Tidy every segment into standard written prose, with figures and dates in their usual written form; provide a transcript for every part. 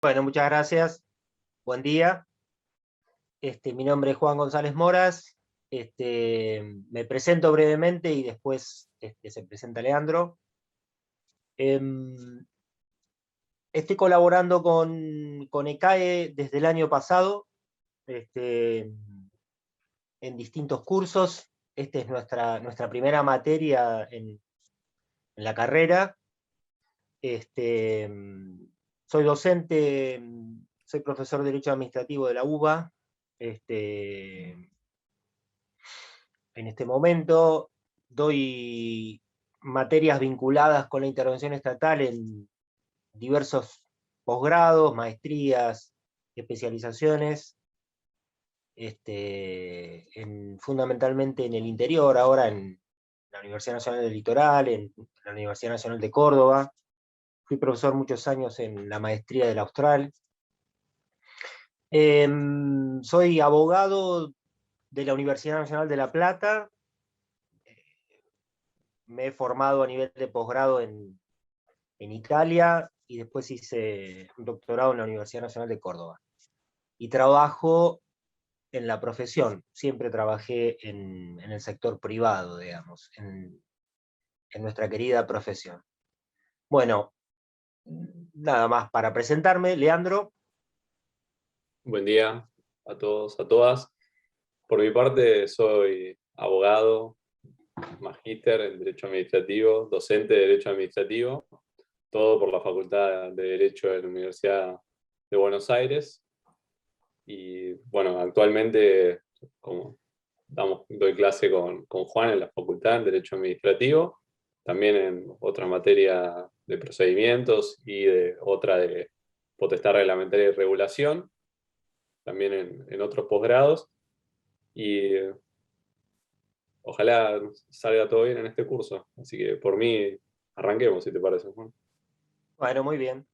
Bueno, muchas gracias. Buen día. Mi nombre es Juan González Moras. Me presento brevemente y después se presenta Leandro. Em, Estoy colaborando con ECAE desde el año pasado, en distintos cursos. Esta es nuestra primera materia en la carrera. Soy docente, soy profesor de Derecho Administrativo de la UBA. En este momento doy materias vinculadas con la intervención estatal en diversos posgrados, maestrías, especializaciones, fundamentalmente en el interior, ahora en la Universidad Nacional del Litoral, en la Universidad Nacional de Córdoba. Fui profesor muchos años en la maestría del Austral. Soy abogado de la Universidad Nacional de La Plata. Me he formado a nivel de posgrado en Italia y después hice un doctorado en la Universidad Nacional de Córdoba. Y trabajo en la profesión, siempre trabajé en el sector privado, digamos, en nuestra querida profesión. Bueno, nada más para presentarme, Leandro. Buen día a todos, a todas. Por mi parte, soy abogado, magíster en Derecho Administrativo, docente de Derecho Administrativo, todo por la Facultad de Derecho de la Universidad de Buenos Aires. Y bueno, actualmente doy clase con Juan en la Facultad de Derecho Administrativo, también en otra materia de procedimientos y otra de potestad reglamentaria y regulación, también en otros posgrados, y ojalá salga todo bien en este curso. Así que por mí, arranquemos, si te parece, Juan. Bueno, muy bien.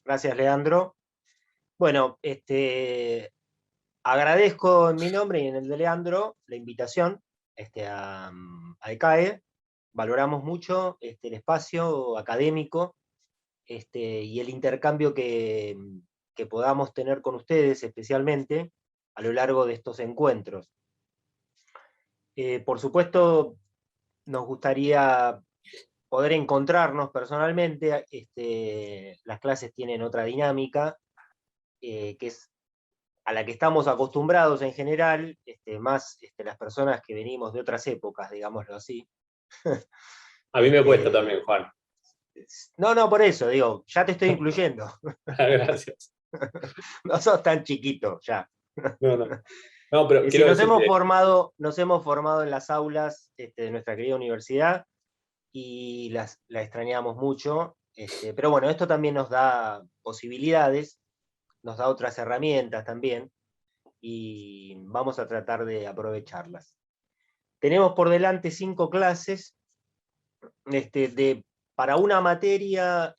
Gracias, Leandro. Bueno, agradezco en mi nombre y en el de Leandro la invitación a ECAE. Valoramos mucho el espacio académico y el intercambio que podamos tener con ustedes, especialmente a lo largo de estos encuentros. Por supuesto, nos gustaría poder encontrarnos personalmente. Las clases tienen otra dinámica, que es a la que estamos acostumbrados en general, más las personas que venimos de otras épocas, digámoslo así. A mí me cuesta también, Juan. No, por eso, digo, ya te estoy incluyendo. Gracias. No sos tan chiquito ya. No, pero Si quiero nos hemos decirte, formado en las aulas de nuestra querida universidad y la extrañamos mucho, pero bueno, esto también nos da posibilidades, nos da otras herramientas también, y vamos a tratar de aprovecharlas. Tenemos por delante 5 clases, para una materia,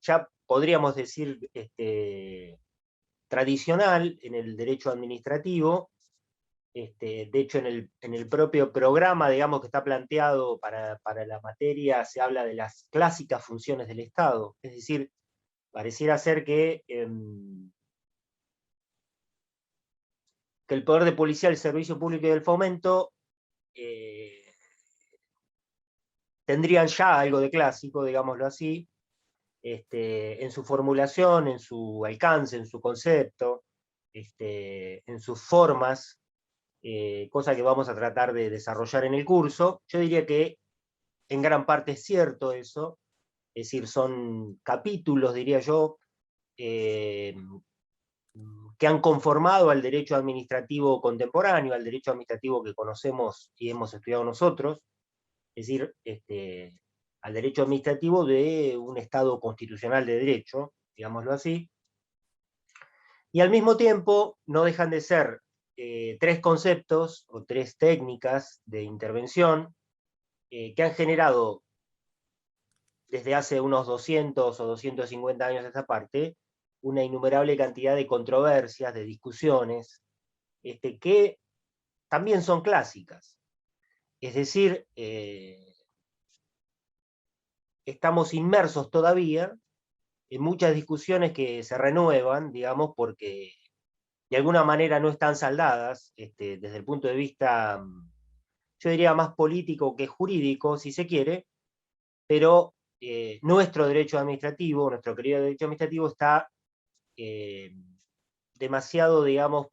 ya podríamos decir, tradicional en el derecho administrativo. De hecho, en el propio programa, digamos, que está planteado para la materia, se habla de las clásicas funciones del Estado. Es decir, pareciera ser que el poder de policía, el servicio público y el fomento tendrían ya algo de clásico, digámoslo así, en su formulación, en su alcance, en su concepto, en sus formas, cosa que vamos a tratar de desarrollar en el curso. Yo diría que en gran parte es cierto eso, es decir, son capítulos, diría yo, que han conformado al derecho administrativo contemporáneo, al derecho administrativo que conocemos y hemos estudiado nosotros, es decir, al derecho administrativo de un Estado constitucional de derecho, digámoslo así, y al mismo tiempo no dejan de ser 3 conceptos o 3 técnicas de intervención que han generado desde hace unos 200 o 250 años a esta parte una innumerable cantidad de controversias, de discusiones, que también son clásicas. Es decir, estamos inmersos todavía muchas discusiones que se renuevan, digamos, porque de alguna manera no están saldadas, desde el punto de vista, yo diría más político que jurídico, si se quiere, pero nuestro derecho administrativo, nuestro querido derecho administrativo está demasiado, digamos,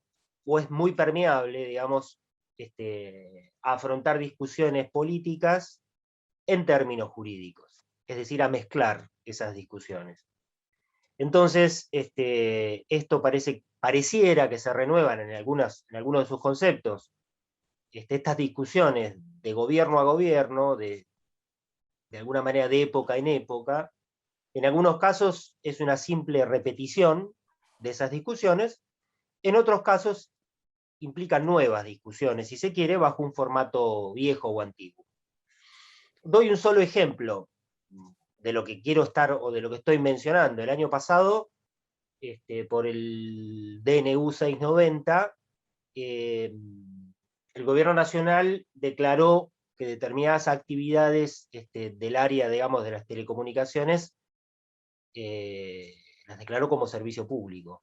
o es muy permeable, digamos, a afrontar discusiones políticas en términos jurídicos, es decir, a mezclar esas discusiones. Entonces, esto pareciera que se renuevan en algunos de sus conceptos, estas discusiones de gobierno a gobierno, de alguna manera de época en época. En algunos casos es una simple repetición de esas discusiones, en otros casos implican nuevas discusiones, si se quiere, bajo un formato viejo o antiguo. Doy un solo ejemplo de lo que quiero estar o de lo que estoy mencionando. El año pasado, por el DNU 690, el gobierno nacional declaró que determinadas actividades del área, digamos, de las telecomunicaciones, las declaró como servicio público.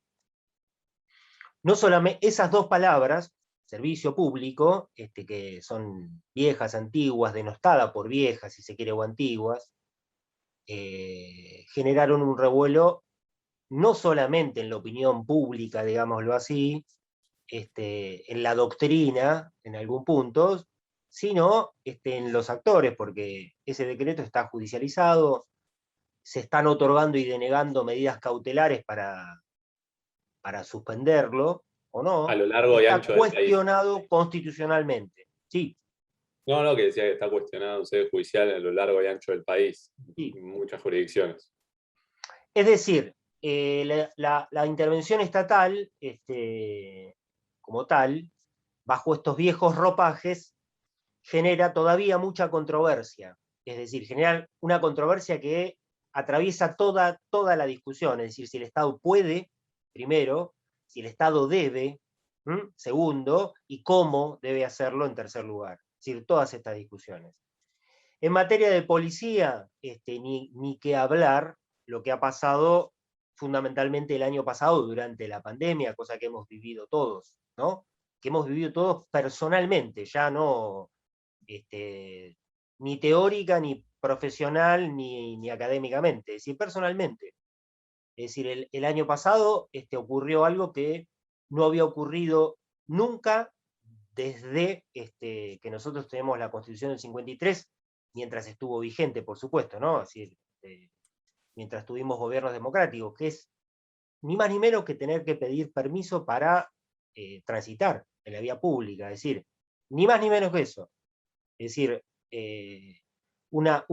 No solamente esas dos palabras, servicio público, que son viejas, antiguas, denostadas por viejas, si se quiere, o antiguas, generaron un revuelo no solamente en la opinión pública, digámoslo así, en la doctrina, en algún punto, sino en los actores, porque ese decreto está judicializado, se están otorgando y denegando medidas cautelares para suspenderlo, o A no, lo y largo y está ancho del país. cuestionado constitucionalmente. Sí, No, no, que decía que está cuestionado un sede judicial a lo largo y ancho del país, sí. en muchas jurisdicciones. Es decir, la intervención estatal, como tal, bajo estos viejos ropajes, genera todavía mucha controversia. Es decir, genera una controversia que atraviesa toda la discusión. Es decir, si el Estado puede, primero, si el Estado debe, segundo, y cómo debe hacerlo en tercer lugar. Es decir, todas estas discusiones. En materia de policía, ni qué hablar, lo que ha pasado fundamentalmente el año pasado durante la pandemia, cosa que hemos vivido todos, ¿no? Que hemos vivido todos personalmente, ya no ni teórica, ni profesional, ni académicamente, es decir, personalmente. Es decir, el año pasado ocurrió algo que no había ocurrido nunca desde que nosotros tenemos la Constitución del 53, mientras estuvo vigente, por supuesto, ¿no? Es decir, mientras tuvimos gobiernos democráticos, que es ni más ni menos que tener que pedir permiso para transitar en la vía pública, es decir, ni más ni menos que eso. Es decir, una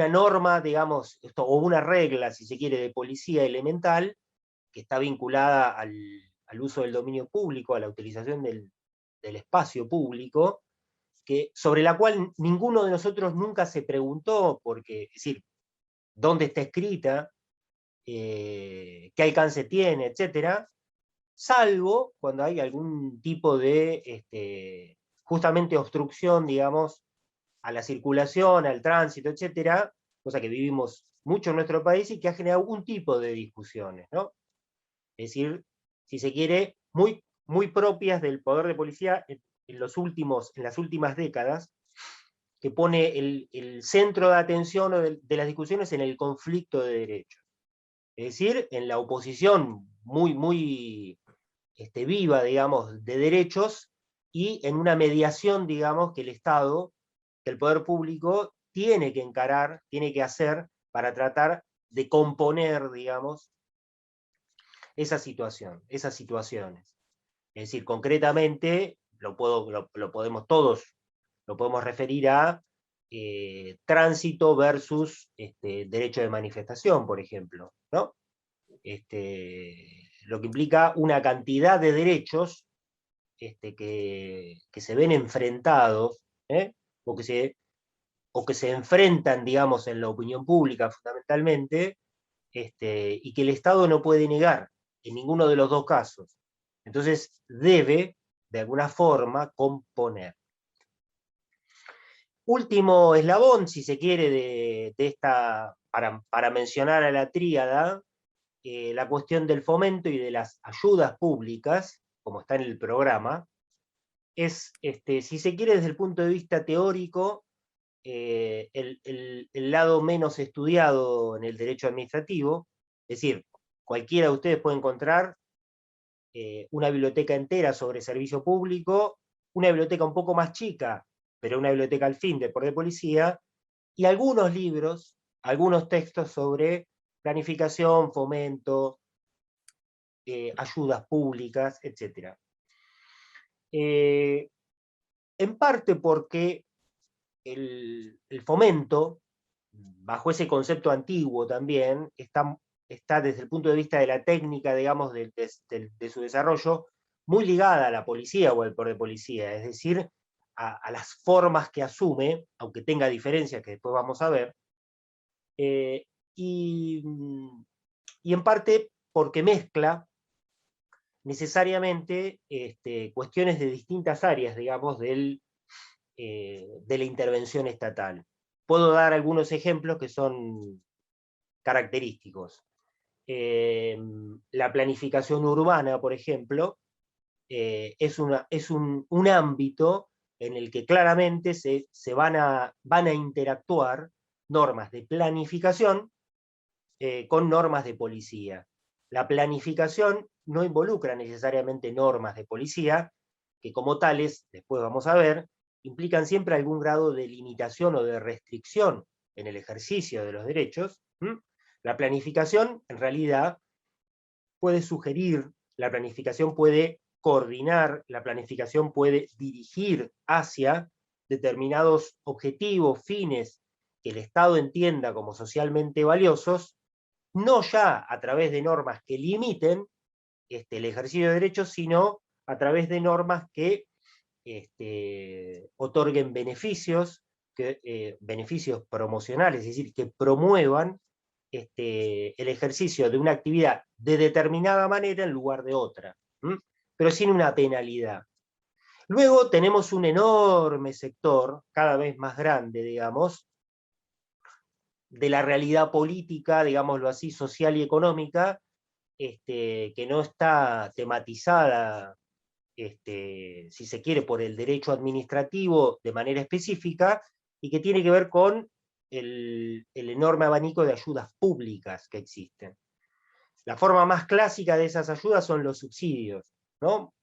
norma, digamos, o una regla, si se quiere, de policía elemental, que está vinculada al uso del dominio público, a la utilización del espacio público, sobre la cual ninguno de nosotros nunca se preguntó, porque, es decir, dónde está escrita, qué alcance tiene, etcétera, salvo cuando hay algún tipo de justamente obstrucción, digamos, a la circulación, al tránsito, etcétera, cosa que vivimos mucho en nuestro país y que ha generado algún tipo de discusiones, ¿no? Es decir, si se quiere, muy propias del poder de policía en las últimas décadas, que pone el centro de atención de las discusiones en el conflicto de derechos. Es decir, en la oposición muy viva, digamos, de derechos y en una mediación, digamos, que el Estado, que el poder público tiene que encarar, tiene que hacer para tratar de componer, digamos, esa situación, esas situaciones. Es decir, concretamente, lo podemos todos, lo podemos referir a tránsito versus derecho de manifestación, por ejemplo, ¿no? Lo que implica una cantidad de derechos que se ven enfrentados, o que se enfrentan, digamos, en la opinión pública fundamentalmente, y que el Estado no puede negar en ninguno de los dos casos. Entonces debe, de alguna forma, componer. Último eslabón, si se quiere, de esta, para mencionar a la tríada, la cuestión del fomento y de las ayudas públicas, como está en el programa, es, si se quiere, desde el punto de vista teórico, el lado menos estudiado en el derecho administrativo. Es decir, cualquiera de ustedes puede encontrar una biblioteca entera sobre servicio público, una biblioteca un poco más chica, pero una biblioteca al fin del Poder de Policía, y algunos libros, algunos textos sobre planificación, fomento, ayudas públicas, etc. En parte porque el fomento, bajo ese concepto antiguo también, está desde el punto de vista de la técnica, digamos, de su desarrollo, muy ligada a la policía o al poder de policía, es decir, a las formas que asume, aunque tenga diferencias que después vamos a ver, eh, y, y en parte porque mezcla necesariamente cuestiones de distintas áreas, digamos, de la intervención estatal. Puedo dar algunos ejemplos que son característicos. La planificación urbana, por ejemplo, es un ámbito en el que claramente se van a interactuar normas de planificación con normas de policía. La planificación no involucra necesariamente normas de policía, que como tales, después vamos a ver, implican siempre algún grado de limitación o de restricción en el ejercicio de los derechos. La planificación, en realidad, puede sugerir, la planificación puede coordinar, la planificación puede dirigir hacia determinados objetivos, fines que el Estado entienda como socialmente valiosos, no ya a través de normas que limiten el ejercicio de derechos, sino a través de normas que otorguen beneficios, beneficios promocionales, es decir, que promuevan el ejercicio de una actividad de determinada manera en lugar de otra, pero sin una penalidad. Luego tenemos un enorme sector, cada vez más grande, digamos, de la realidad política, digámoslo así, social y económica, que no está tematizada, si se quiere, por el derecho administrativo de manera específica, y que tiene que ver con el enorme abanico de ayudas públicas que existen. La forma más clásica de esas ayudas son los subsidios, ¿no?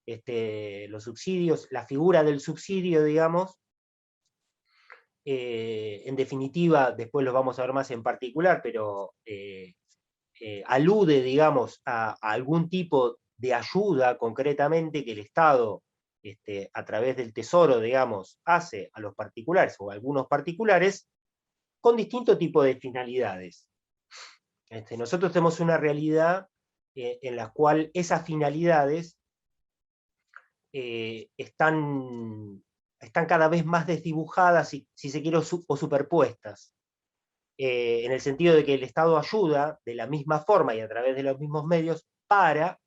Los subsidios, la figura del subsidio, digamos, en definitiva, después lo vamos a ver más en particular, pero alude, digamos, a algún tipo de ayuda concretamente que el Estado, a través del Tesoro, digamos, hace a los particulares o a algunos particulares, con distinto tipo de finalidades. Nosotros tenemos una realidad en la cual esas finalidades están cada vez más desdibujadas, si se quiere, o superpuestas. En el sentido de que el Estado ayuda de la misma forma y a través de los mismos medios para,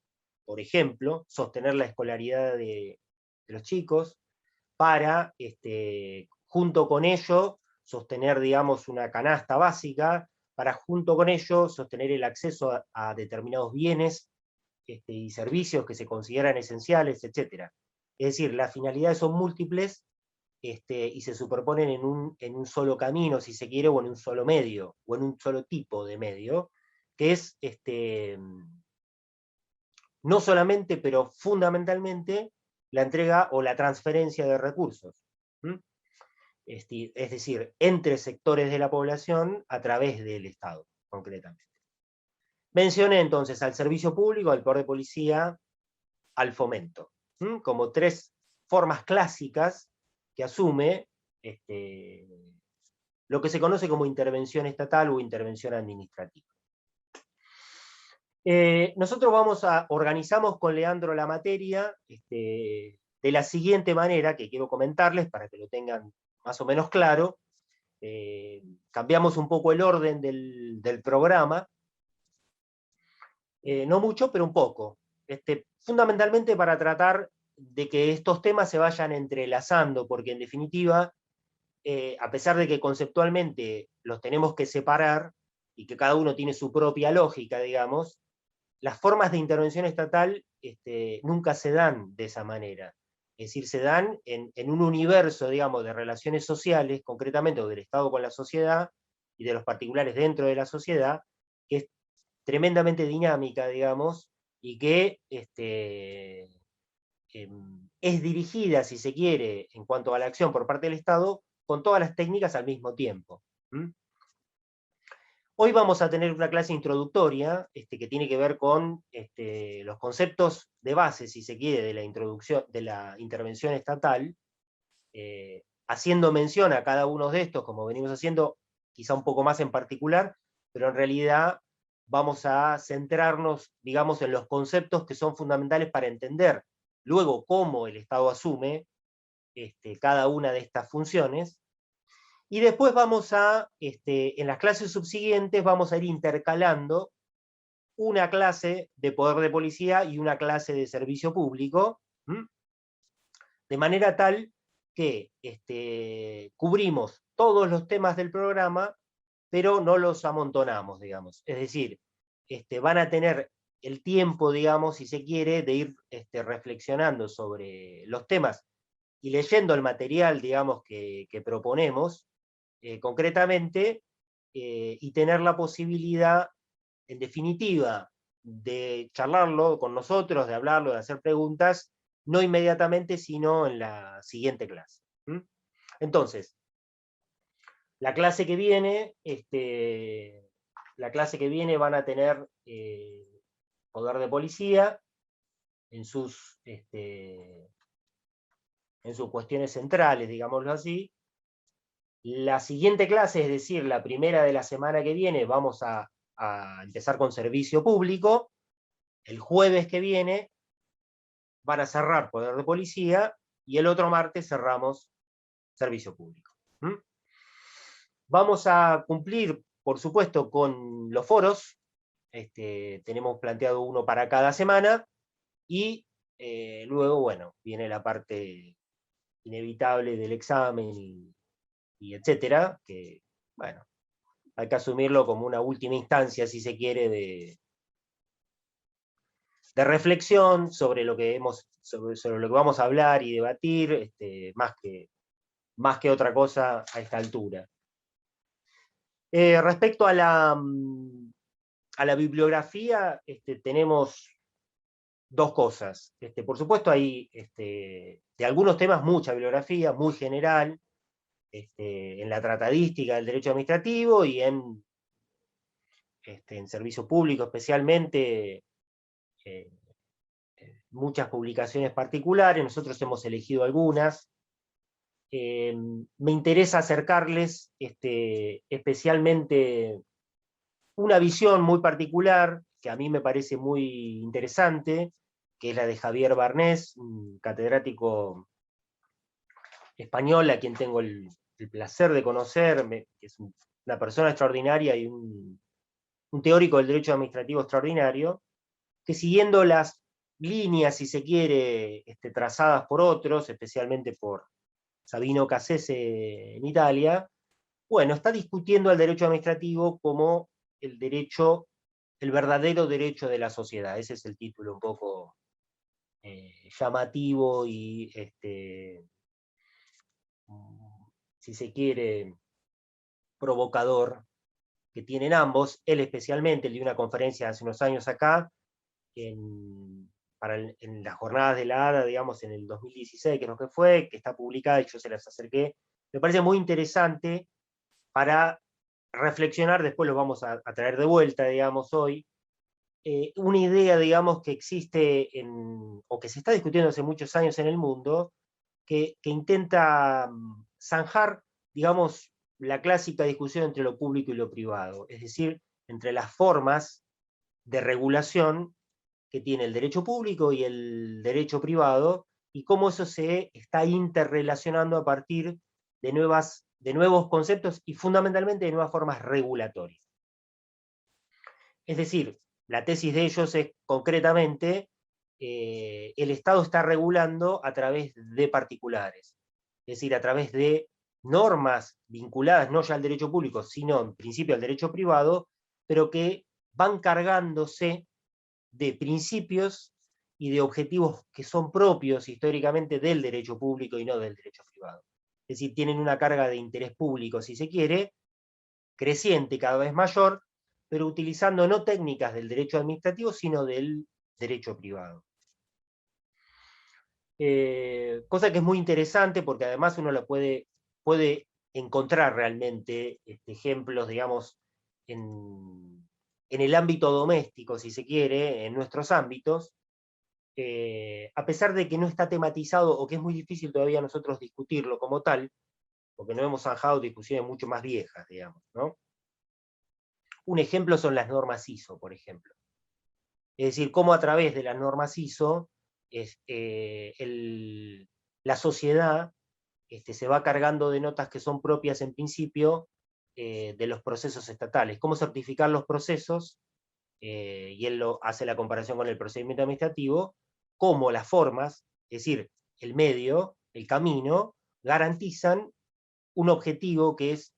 por ejemplo, sostener la escolaridad de los chicos, para, junto con ello, sostener, digamos, una canasta básica, para, junto con ello, sostener el acceso a determinados bienes y servicios que se consideran esenciales, etc. Es decir, las finalidades son múltiples y se superponen en un solo camino, si se quiere, o en un solo medio, o en un solo tipo de medio, que es no solamente, pero fundamentalmente, la entrega o la transferencia de recursos. Es decir, entre sectores de la población a través del Estado, concretamente. Mencioné entonces al servicio público, al poder de policía, al fomento, como tres formas clásicas que asume lo que se conoce como intervención estatal o intervención administrativa. Nosotros organizamos con Leandro la materia de la siguiente manera, que quiero comentarles para que lo tengan más o menos claro. Cambiamos un poco el orden del programa, no mucho, pero un poco. Fundamentalmente para tratar de que estos temas se vayan entrelazando, porque en definitiva a pesar de que conceptualmente los tenemos que separar y que cada uno tiene su propia lógica, digamos, las formas de intervención estatal nunca se dan de esa manera. Es decir, se dan en un universo, digamos, de relaciones sociales, concretamente, o del Estado con la sociedad, y de los particulares dentro de la sociedad, que es tremendamente dinámica, digamos, y que es dirigida, si se quiere, en cuanto a la acción por parte del Estado, con todas las técnicas al mismo tiempo. Hoy vamos a tener una clase introductoria que tiene que ver con los conceptos de base, si se quiere, de la introducción, de la intervención estatal, haciendo mención a cada uno de estos, como venimos haciendo, quizá un poco más en particular, pero en realidad vamos a centrarnos, digamos, en los conceptos que son fundamentales para entender luego cómo el Estado asume cada una de estas funciones. Y después vamos a, en las clases subsiguientes, vamos a ir intercalando una clase de poder de policía y una clase de servicio público, de manera tal que cubrimos todos los temas del programa, pero no los amontonamos, digamos. Es decir, van a tener el tiempo, digamos, si se quiere, de ir reflexionando sobre los temas y leyendo el material, digamos, que proponemos, concretamente, y tener la posibilidad, en definitiva, de charlarlo con nosotros, de hablarlo, de hacer preguntas, no inmediatamente, sino en la siguiente clase. Entonces, la clase que viene, van a tener poder de policía en sus cuestiones centrales, digámoslo así. La siguiente clase, es decir, la primera de la semana que viene, vamos a empezar con servicio público. El jueves que viene van a cerrar poder de policía y el otro martes cerramos servicio público. Vamos a cumplir, por supuesto, con los foros. Tenemos planteado uno para cada semana y luego, bueno, viene la parte inevitable del examen y etcétera, que, bueno, hay que asumirlo como una última instancia, si se quiere, de reflexión sobre lo que sobre lo que vamos a hablar y debatir, más que otra cosa a esta altura. Respecto a la bibliografía, tenemos dos cosas. Por supuesto, hay de algunos temas mucha bibliografía, muy general, en la tratadística del derecho administrativo y en servicio público especialmente, muchas publicaciones particulares. Nosotros hemos elegido algunas. Me interesa acercarles especialmente una visión muy particular, que a mí me parece muy interesante, que es la de Javier Barnés, un catedrático español a quien tengo el placer de conocer, que es una persona extraordinaria y un teórico del derecho administrativo extraordinario, que siguiendo las líneas, si se quiere, trazadas por otros, especialmente por Sabino Cassese en Italia, bueno, está discutiendo el derecho administrativo como el verdadero derecho de la sociedad. Ese es el título un poco llamativo y, si se quiere, provocador, que tienen ambos. Él especialmente, él dio una conferencia hace unos años acá, en las jornadas de la ADA, digamos, en el 2016, creo que fue, que está publicada y yo se las acerqué. Me parece muy interesante para reflexionar, después lo vamos a traer de vuelta, digamos, hoy, una idea, digamos, que existe o que se está discutiendo hace muchos años en el mundo, que intenta zanjar, digamos, la clásica discusión entre lo público y lo privado, es decir, entre las formas de regulación que tiene el derecho público y el derecho privado, y cómo eso se está interrelacionando a partir de nuevos conceptos y fundamentalmente de nuevas formas regulatorias. Es decir, la tesis de ellos es concretamente, el Estado está regulando a través de particulares, es decir, a través de normas vinculadas no ya al derecho público, sino en principio al derecho privado, pero que van cargándose de principios y de objetivos que son propios históricamente del derecho público y no del derecho privado. Es decir, tienen una carga de interés público, si se quiere, creciente, cada vez mayor, pero utilizando no técnicas del derecho administrativo, sino del derecho privado. Cosa que es muy interesante porque además uno lo puede encontrar realmente ejemplos, digamos, en el ámbito doméstico, si se quiere, en nuestros ámbitos, a pesar de que no está tematizado o que es muy difícil todavía nosotros discutirlo como tal, porque no hemos zanjado discusiones mucho más viejas, digamos, ¿no? Un ejemplo son las normas ISO, por ejemplo. Es decir, cómo a través de las normas ISO la sociedad se va cargando de notas que son propias en principio de los procesos estatales. Cómo certificar los procesos, y él hace la comparación con el procedimiento administrativo, cómo las formas, es decir, el medio, el camino, garantizan un objetivo que es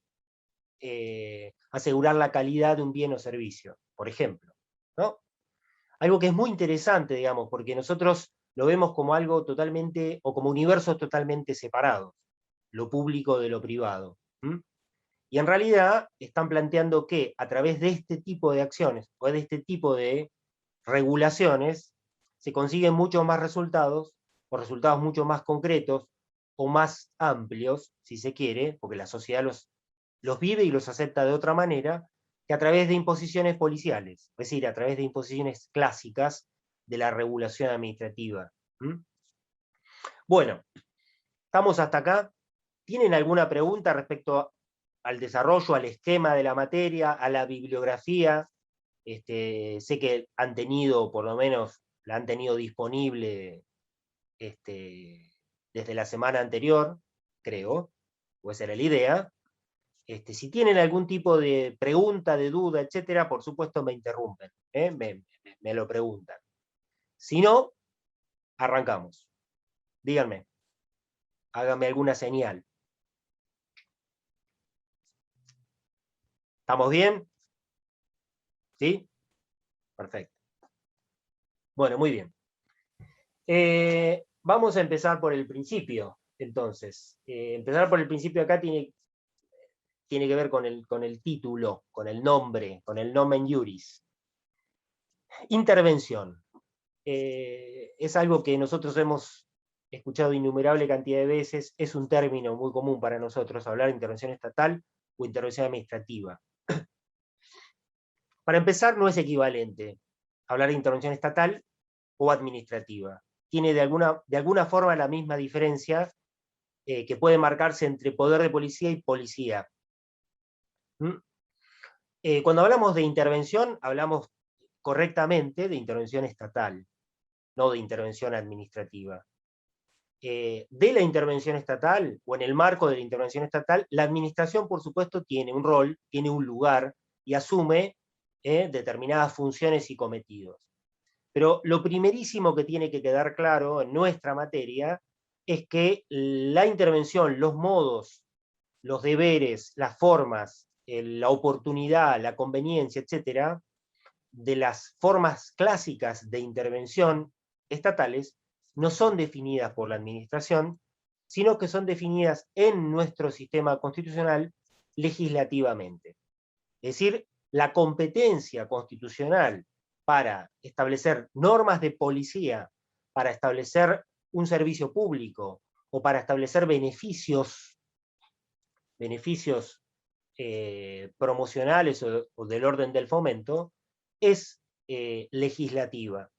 asegurar la calidad de un bien o servicio, por ejemplo, ¿no? Algo que es muy interesante, digamos, porque nosotros lo vemos como algo totalmente, o como universos totalmente separados, lo público de lo privado. Y en realidad están planteando que a través de este tipo de acciones, o de este tipo de regulaciones, se consiguen muchos más resultados, o resultados mucho más concretos, o más amplios, si se quiere, porque la sociedad los vive y los acepta de otra manera, que a través de imposiciones policiales, es decir, a través de imposiciones clásicas de la regulación administrativa. Bueno, estamos hasta acá. ¿Tienen alguna pregunta respecto al desarrollo, al esquema de la materia, a la bibliografía? Sé que han tenido, por lo menos, la han tenido disponible desde la semana anterior, creo, o esa era la idea. Si tienen algún tipo de pregunta, de duda, etcétera, por supuesto me interrumpen, me lo preguntan. Si no, arrancamos. Díganme, háganme alguna señal. ¿Estamos bien? ¿Sí? Perfecto. Bueno, muy bien. Vamos a empezar por el principio, entonces. Empezar por el principio acá tiene que ver con el título, con el nombre, con el nomen iuris. Intervención. Es algo que nosotros hemos escuchado innumerable cantidad de veces, es un término muy común para nosotros, hablar de intervención estatal o intervención administrativa. Para empezar, no es equivalente hablar de intervención estatal o administrativa. Tiene de alguna forma la misma diferencia que puede marcarse entre poder de policía y policía. Cuando hablamos de intervención, hablamos correctamente de intervención estatal, no de intervención administrativa. De la intervención estatal, o en el marco de la intervención estatal, la administración, por supuesto, tiene un rol, tiene un lugar, y asume determinadas funciones y cometidos. Pero lo primerísimo que tiene que quedar claro en nuestra materia es que la intervención, los modos, los deberes, las formas, la oportunidad, la conveniencia, etcétera, de las formas clásicas de intervención estatales no son definidas por la administración, sino que son definidas en nuestro sistema constitucional legislativamente. Es decir, la competencia constitucional para establecer normas de policía, para establecer un servicio público o para establecer beneficios promocionales o del orden del fomento, es legislativa.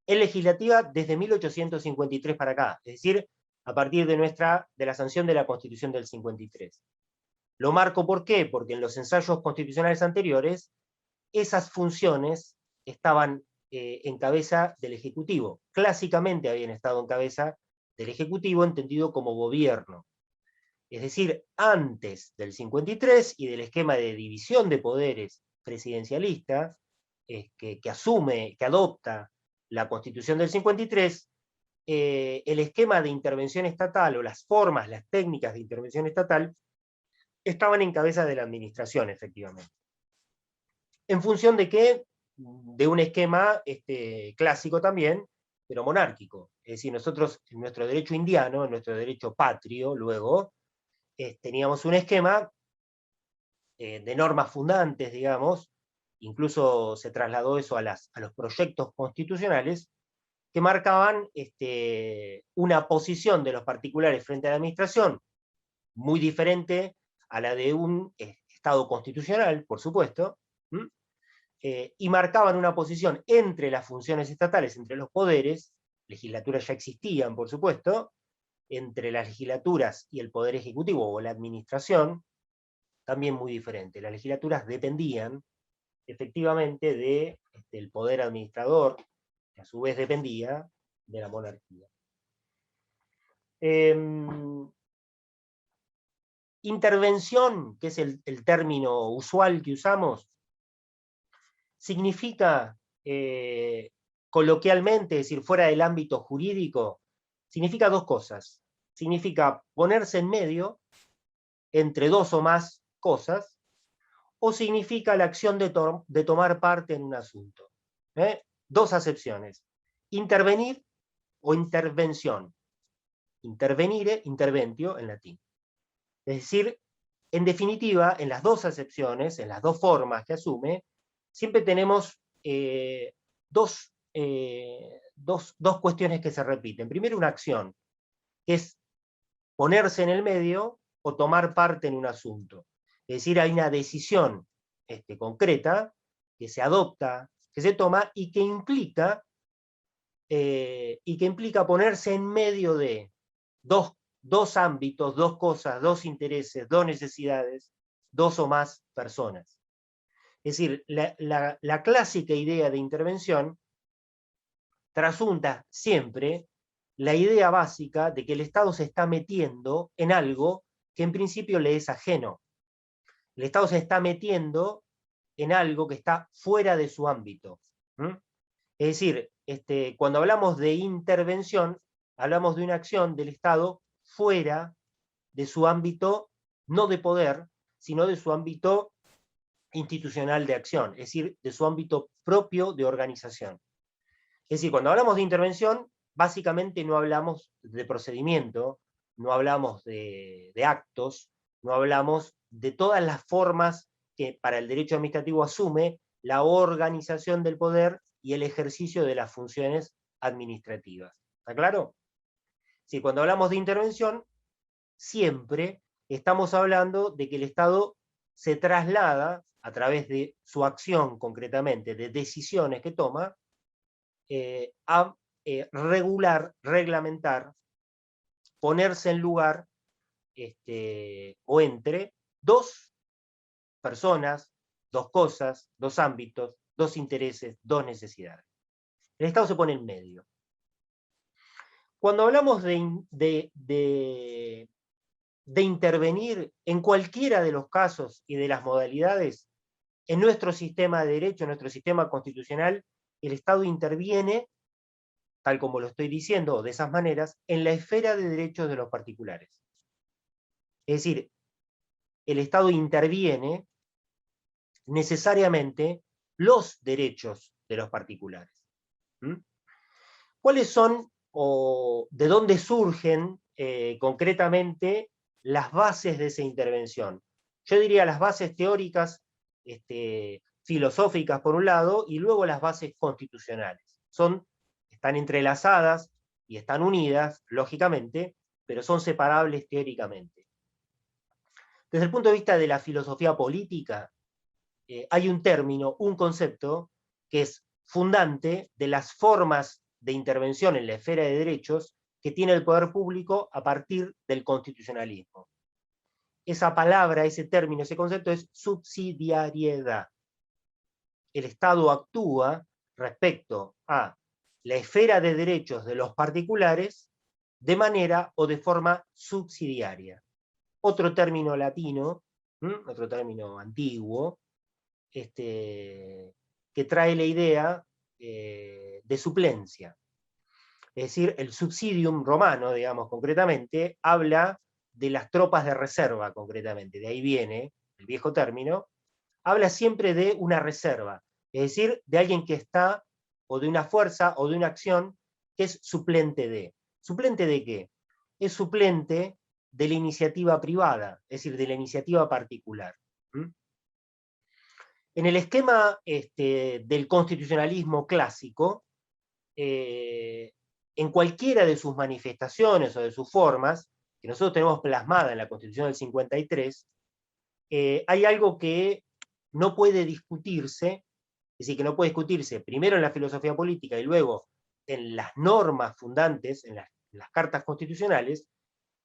Es legislativa desde 1853 para acá, es decir, a partir de la sanción de la Constitución del 53. Lo marco, ¿por qué? Porque en los ensayos constitucionales anteriores, esas funciones estaban en cabeza del Ejecutivo. Clásicamente habían estado en cabeza del Ejecutivo, entendido como gobierno. Es decir, antes del 53 y del esquema de división de poderes presidencialista que adopta la Constitución del 53, el esquema de intervención estatal o las formas, las técnicas de intervención estatal estaban en cabeza de la administración, efectivamente. ¿En función de qué? De un esquema clásico también, pero monárquico. Es decir, nosotros en nuestro derecho indiano, en nuestro derecho patrio, luego, teníamos un esquema de normas fundantes, digamos, incluso se trasladó eso a los proyectos constitucionales, que marcaban una posición de los particulares frente a la administración muy diferente a la de un Estado constitucional, por supuesto, y marcaban una posición entre las funciones estatales, entre los poderes, legislaturas ya existían, por supuesto, entre las legislaturas y el poder ejecutivo o la administración, también muy diferente. Las legislaturas dependían efectivamente del poder administrador, que a su vez dependía de la monarquía. Intervención, que es el término usual que usamos, significa, coloquialmente, es decir, fuera del ámbito jurídico, significa dos cosas. Significa ponerse en medio entre dos o más cosas, o significa la acción de tomar parte en un asunto. Dos acepciones: intervenir o intervención. Intervenire, interventio en latín. Es decir, en definitiva, en las dos acepciones, en las dos formas que asume, siempre tenemos dos cuestiones que se repiten. Primero, una acción, que es ponerse en el medio o tomar parte en un asunto. Es decir, hay una decisión concreta que se adopta, que se toma y que implica ponerse en medio de dos ámbitos, dos cosas, dos intereses, dos necesidades, dos o más personas. Es decir, la clásica idea de intervención trasunta siempre la idea básica de que el Estado se está metiendo en algo que en principio le es ajeno. El Estado se está metiendo en algo que está fuera de su ámbito. Es decir, cuando hablamos de intervención, hablamos de una acción del Estado fuera de su ámbito, no de poder, sino de su ámbito institucional de acción, es decir, de su ámbito propio de organización. Es decir, cuando hablamos de intervención, básicamente no hablamos de procedimiento, no hablamos de actos, no hablamos de todas las formas que para el derecho administrativo asume la organización del poder y el ejercicio de las funciones administrativas. ¿Está claro? Sí, cuando hablamos de intervención, siempre estamos hablando de que el Estado se traslada, a través de su acción concretamente, de decisiones que toma, a regular, reglamentar, ponerse en lugar o entre dos personas, dos cosas, dos ámbitos, dos intereses, dos necesidades. El Estado se pone en medio. Cuando hablamos de intervenir en cualquiera de los casos y de las modalidades, en nuestro sistema de derecho, en nuestro sistema constitucional, el Estado interviene, tal como lo estoy diciendo, de esas maneras, en la esfera de derechos de los particulares. Es decir, el Estado interviene necesariamente los derechos de los particulares. ¿Cuáles son o de dónde surgen concretamente las bases de esa intervención? Yo diría las bases teóricas, filosóficas por un lado, y luego las bases constitucionales. Están entrelazadas y están unidas, lógicamente, pero son separables teóricamente. Desde el punto de vista de la filosofía política, hay un término, un concepto, que es fundante de las formas de intervención en la esfera de derechos que tiene el poder público a partir del constitucionalismo. Esa palabra, ese término, ese concepto es subsidiariedad. El Estado actúa respecto a la esfera de derechos de los particulares de manera o de forma subsidiaria. Otro término latino, otro término antiguo, que trae la idea de suplencia. Es decir, el subsidium romano, digamos concretamente, habla de las tropas de reserva, concretamente, de ahí viene el viejo término, habla siempre de una reserva, es decir, de alguien que está, o de una fuerza, o de una acción, que es suplente de. ¿Suplente de qué? Es suplente de la iniciativa privada, es decir, de la iniciativa particular. ¿Mm? En el esquema del constitucionalismo clásico, en cualquiera de sus manifestaciones o de sus formas, que nosotros tenemos plasmada en la Constitución del 53, hay algo que no puede discutirse, es decir, que no puede discutirse primero en la filosofía política y luego en las normas fundantes, en las cartas constitucionales,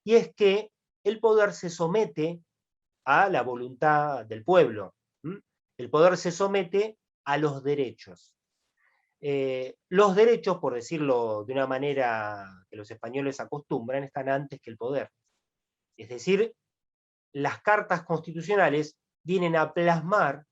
y es que el poder se somete a la voluntad del pueblo. ¿Mm? El poder se somete a los derechos. Los derechos, por decirlo de una manera que los españoles acostumbran, están antes que el poder. Es decir, las cartas constitucionales vienen a plasmar,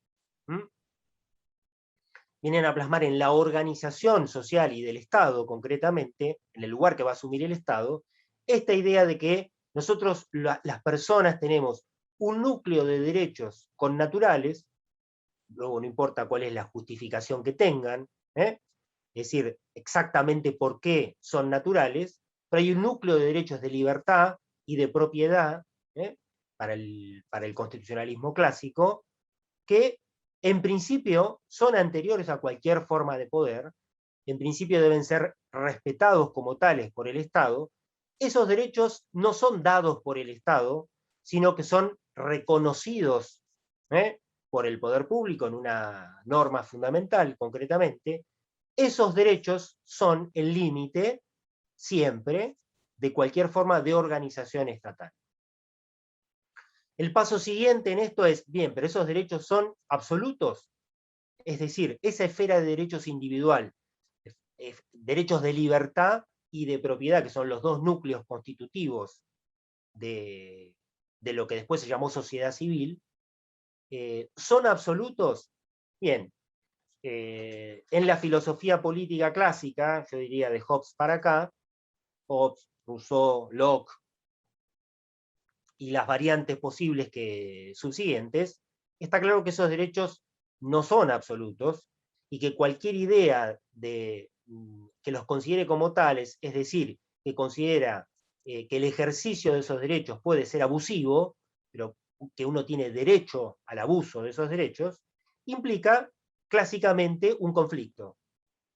vienen a plasmar en la organización social y del Estado, concretamente, en el lugar que va a asumir el Estado, esta idea de que nosotros, las personas, tenemos un núcleo de derechos connaturales, luego no importa cuál es la justificación que tengan, es decir, exactamente por qué son naturales, pero hay un núcleo de derechos de libertad y de propiedad, para el constitucionalismo clásico, que en principio son anteriores a cualquier forma de poder, en principio deben ser respetados como tales por el Estado. Esos derechos no son dados por el Estado, sino que son reconocidos por el poder público en una norma fundamental, concretamente. Esos derechos son el límite, siempre, de cualquier forma de organización estatal. El paso siguiente en esto es, bien, pero esos derechos son absolutos, es decir, esa esfera de derechos individual, derechos de libertad y de propiedad, que son los dos núcleos constitutivos de lo que después se llamó sociedad civil, ¿son absolutos? Bien, en la filosofía política clásica, yo diría de Hobbes para acá, Hobbes, Rousseau, Locke, y las variantes posibles subsiguientes, está claro que esos derechos no son absolutos y que cualquier idea que los considere como tales, es decir, que considera que el ejercicio de esos derechos puede ser abusivo, pero que uno tiene derecho al abuso de esos derechos, implica clásicamente un conflicto.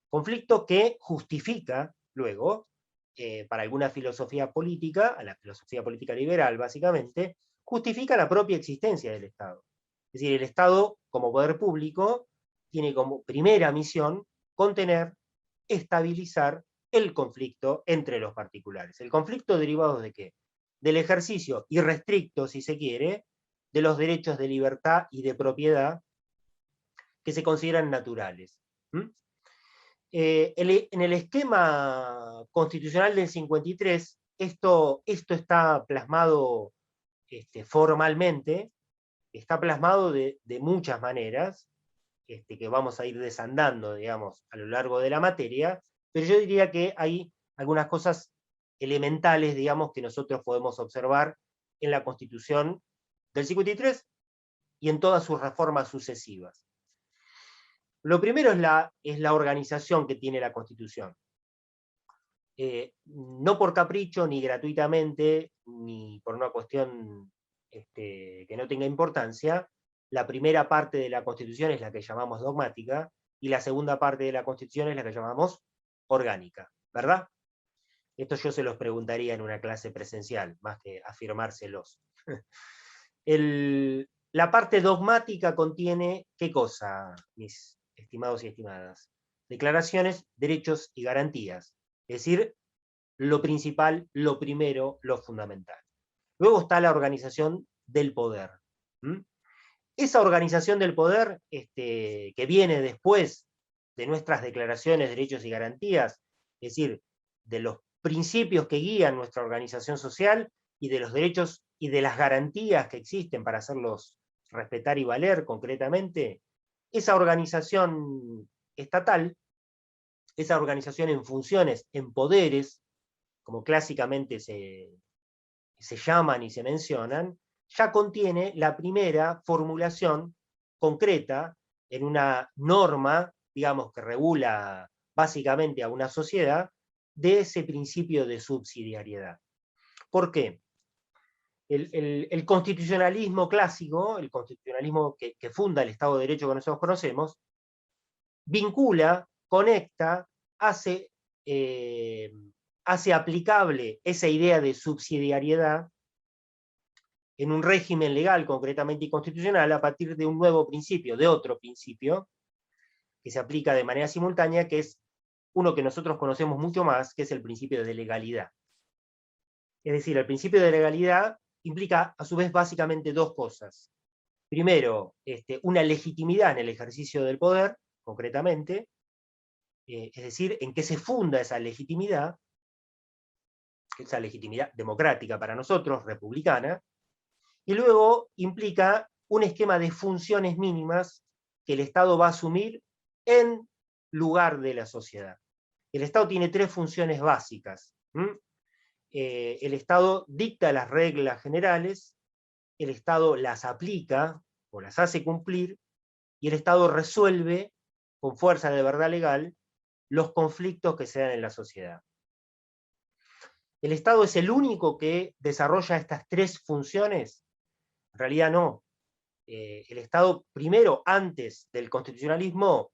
Conflicto que justifica luego, para alguna filosofía política, a la filosofía política liberal básicamente, justifica la propia existencia del Estado. Es decir, el Estado, como poder público, tiene como primera misión contener, estabilizar el conflicto entre los particulares. ¿El conflicto derivado de qué? Del ejercicio irrestricto, si se quiere, de los derechos de libertad y de propiedad que se consideran naturales. En el esquema constitucional del 53, esto está plasmado formalmente, está plasmado de muchas maneras, que vamos a ir desandando, digamos, a lo largo de la materia, pero yo diría que hay algunas cosas elementales, digamos, que nosotros podemos observar en la Constitución del 53 y en todas sus reformas sucesivas. Lo primero es la organización que tiene la Constitución. No por capricho, ni gratuitamente, ni por una cuestión que no tenga importancia, la primera parte de la Constitución es la que llamamos dogmática, y la segunda parte de la Constitución es la que llamamos orgánica, ¿verdad? Esto yo se los preguntaría en una clase presencial, más que afirmárselos. La parte dogmática contiene, ¿qué cosa, mis estimados y estimadas? Declaraciones, derechos y garantías. Es decir, lo principal, lo primero, lo fundamental. Luego está la organización del poder. Esa organización del poder, que viene después de nuestras declaraciones, derechos y garantías, es decir, de los principios que guían nuestra organización social y de los derechos y de las garantías que existen para hacerlos respetar y valer concretamente, esa organización estatal, esa organización en funciones, en poderes, como clásicamente se se llaman y se mencionan, ya contiene la primera formulación concreta en una norma, digamos, que regula básicamente a una sociedad, de ese principio de subsidiariedad. ¿Por qué? El constitucionalismo clásico, el constitucionalismo que funda el Estado de Derecho que nosotros conocemos, vincula, conecta, hace aplicable esa idea de subsidiariedad en un régimen legal concretamente y constitucional a partir de un nuevo principio, de otro principio, que se aplica de manera simultánea, que es uno que nosotros conocemos mucho más, que es el principio de legalidad. Es decir, el principio de legalidad implica a su vez básicamente dos cosas. Primero, una legitimidad en el ejercicio del poder, concretamente, es decir, en qué se funda esa legitimidad democrática para nosotros, republicana, y luego implica un esquema de funciones mínimas que el Estado va a asumir en lugar de la sociedad. El Estado tiene tres funciones básicas. El Estado dicta las reglas generales, el Estado las aplica o las hace cumplir, y el Estado resuelve con fuerza de verdad legal los conflictos que se dan en la sociedad. ¿El Estado es el único que desarrolla estas tres funciones? En realidad no. El Estado, primero, antes del constitucionalismo,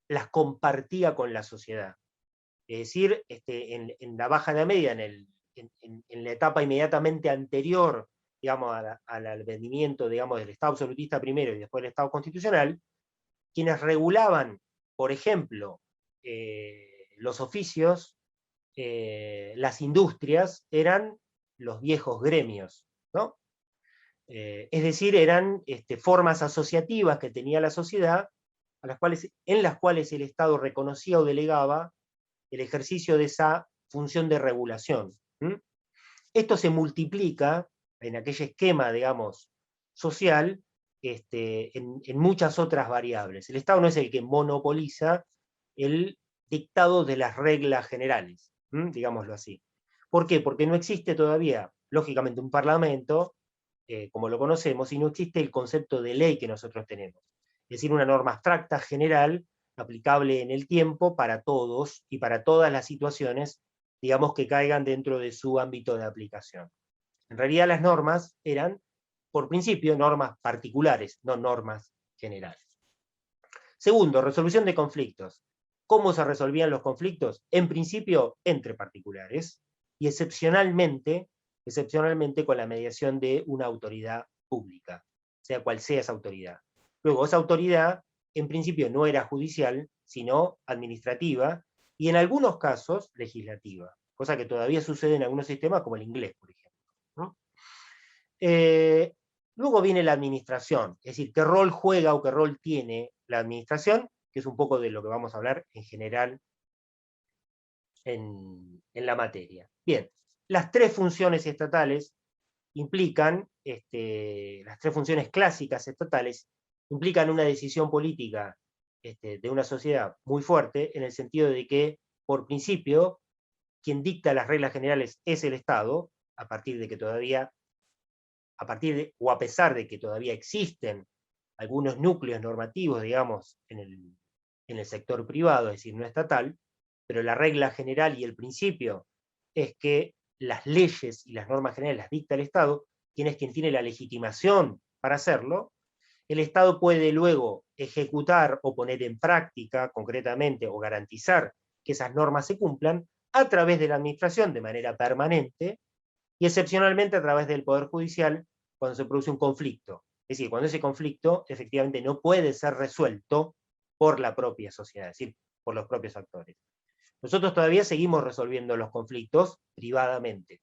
las compartía con la sociedad. Es decir, en la Baja Edad Media, en la etapa inmediatamente anterior, digamos, al advenimiento, digamos, del Estado absolutista primero y después del Estado constitucional, quienes regulaban, por ejemplo, los oficios, las industrias, eran los viejos gremios, ¿no? Es decir, eran formas asociativas que tenía la sociedad, en las cuales el Estado reconocía o delegaba el ejercicio de esa función de regulación. Esto se multiplica en aquel esquema, digamos, social, en muchas otras variables. El Estado no es el que monopoliza el dictado de las reglas generales, digámoslo así. ¿Por qué? Porque no existe todavía, lógicamente, un parlamento, como lo conocemos, y no existe el concepto de ley que nosotros tenemos. Es decir, una norma abstracta, general, aplicable en el tiempo para todos y para todas las situaciones, digamos, que caigan dentro de su ámbito de aplicación. En realidad las normas eran, por principio, normas particulares, no normas generales. Segundo, resolución de conflictos. ¿Cómo se resolvían los conflictos? En principio, entre particulares, y excepcionalmente con la mediación de una autoridad pública, sea cual sea esa autoridad. Luego, esa autoridad, en principio, no era judicial, sino administrativa, y en algunos casos, legislativa, cosa que todavía sucede en algunos sistemas, como el inglés, por ejemplo, ¿no? Luego viene la administración, es decir, qué rol juega o qué rol tiene la administración, que es un poco de lo que vamos a hablar en general en la materia. Bien, las tres funciones estatales implican, las tres funciones clásicas estatales, implican una decisión política de una sociedad muy fuerte, en el sentido de que, por principio, quien dicta las reglas generales es el Estado, a partir de que todavía, o a pesar de que todavía existen algunos núcleos normativos, digamos, en el sector privado, es decir, no estatal, pero la regla general y el principio es que las leyes y las normas generales las dicta el Estado, quien es quien tiene la legitimación para hacerlo. El Estado puede luego ejecutar o poner en práctica, concretamente, o garantizar que esas normas se cumplan a través de la administración de manera permanente, y excepcionalmente a través del Poder Judicial cuando se produce un conflicto. Es decir, cuando ese conflicto efectivamente no puede ser resuelto por la propia sociedad, es decir, por los propios actores. Nosotros todavía seguimos resolviendo los conflictos privadamente.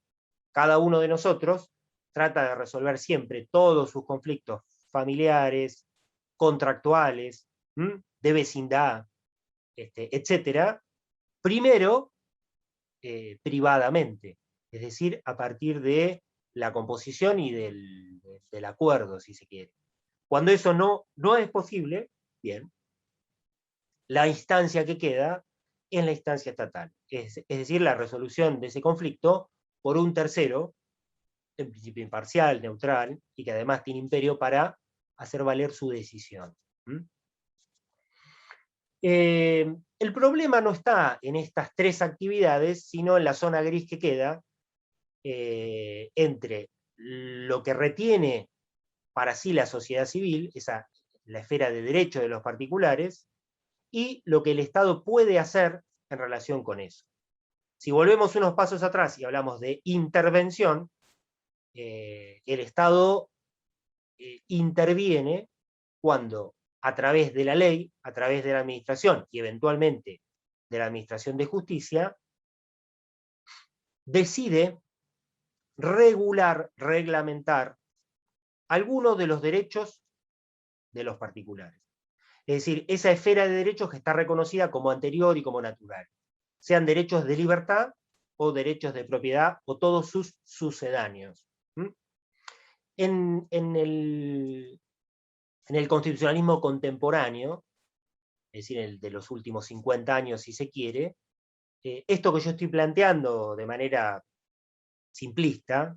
Cada uno de nosotros trata de resolver siempre todos sus conflictos familiares, contractuales, de vecindad, etcétera, primero privadamente, es decir, a partir de la composición y del acuerdo, si se quiere. Cuando eso no es posible, bien, la instancia que queda es la instancia estatal, es decir, la resolución de ese conflicto por un tercero, en principio imparcial, neutral, y que además tiene imperio para hacer valer su decisión. El problema no está en estas tres actividades, sino en la zona gris que queda entre lo que retiene para sí la sociedad civil, la esfera de derecho de los particulares, y lo que el Estado puede hacer en relación con eso. Si volvemos unos pasos atrás y hablamos de intervención, el Estado interviene cuando a través de la ley, a través de la administración y eventualmente de la administración de justicia, decide regular, reglamentar algunos de los derechos de los particulares. Es decir, esa esfera de derechos que está reconocida como anterior y como natural, sean derechos de libertad o derechos de propiedad o todos sus sucedáneos. En el constitucionalismo contemporáneo, es decir, el de los últimos 50 años si se quiere, esto que yo estoy planteando de manera simplista,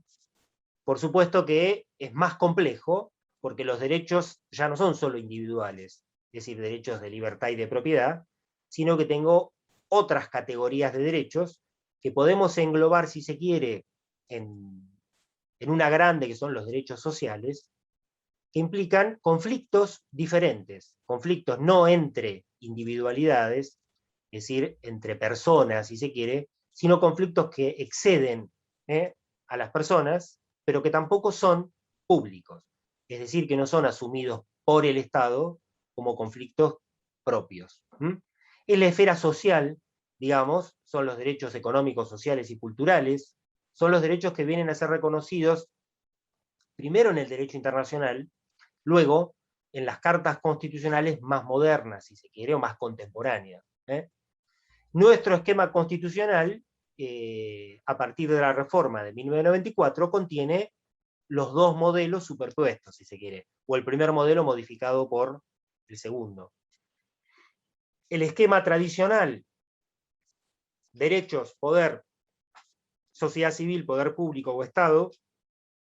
por supuesto que es más complejo, porque los derechos ya no son solo individuales, es decir, derechos de libertad y de propiedad, sino que tengo otras categorías de derechos que podemos englobar, si se quiere, en una grande, que son los derechos sociales, que implican conflictos diferentes, conflictos no entre individualidades, es decir, entre personas, si se quiere, sino conflictos que exceden a las personas, pero que tampoco son públicos, es decir, que no son asumidos por el Estado como conflictos propios. En la esfera social, digamos, son los derechos económicos, sociales y culturales, son los derechos que vienen a ser reconocidos primero en el derecho internacional, luego en las cartas constitucionales más modernas, si se quiere, o más contemporáneas. Nuestro esquema constitucional, a partir de la reforma de 1994, contiene los dos modelos superpuestos, si se quiere, o el primer modelo modificado por el segundo. El esquema tradicional, derechos, poder, sociedad civil, poder público o Estado,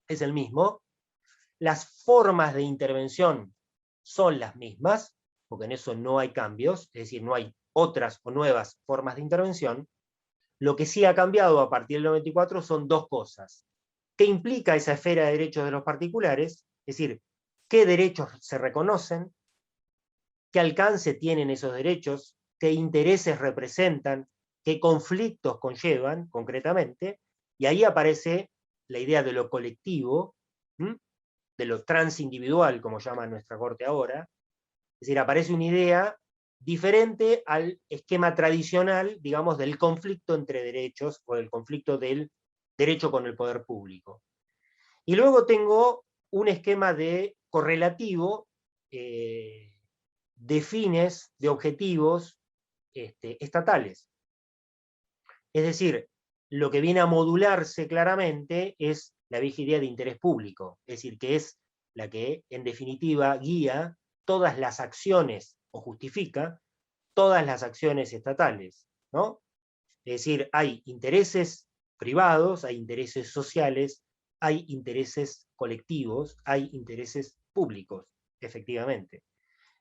es el mismo. Las formas de intervención son las mismas, porque en eso no hay cambios, es decir, no hay otras o nuevas formas de intervención. Lo que sí ha cambiado a partir del 94 son dos cosas. ¿Qué implica esa esfera de derechos de los particulares? Es decir, ¿qué derechos se reconocen? ¿Qué alcance tienen esos derechos? ¿Qué intereses representan? ¿Qué conflictos conllevan concretamente? Y ahí aparece la idea de lo colectivo, de lo transindividual, como llama nuestra corte ahora. Es decir, aparece una idea diferente al esquema tradicional, digamos, del conflicto entre derechos, o del conflicto del derecho con el poder público. Y luego tengo un esquema de correlativo de fines, de objetivos estatales. Es decir, lo que viene a modularse claramente es la vieja idea de interés público, es decir, que es la que en definitiva guía todas las acciones, o justifica todas las acciones estatales, ¿no? Es decir, hay intereses privados, hay intereses sociales, hay intereses colectivos, hay intereses públicos, efectivamente.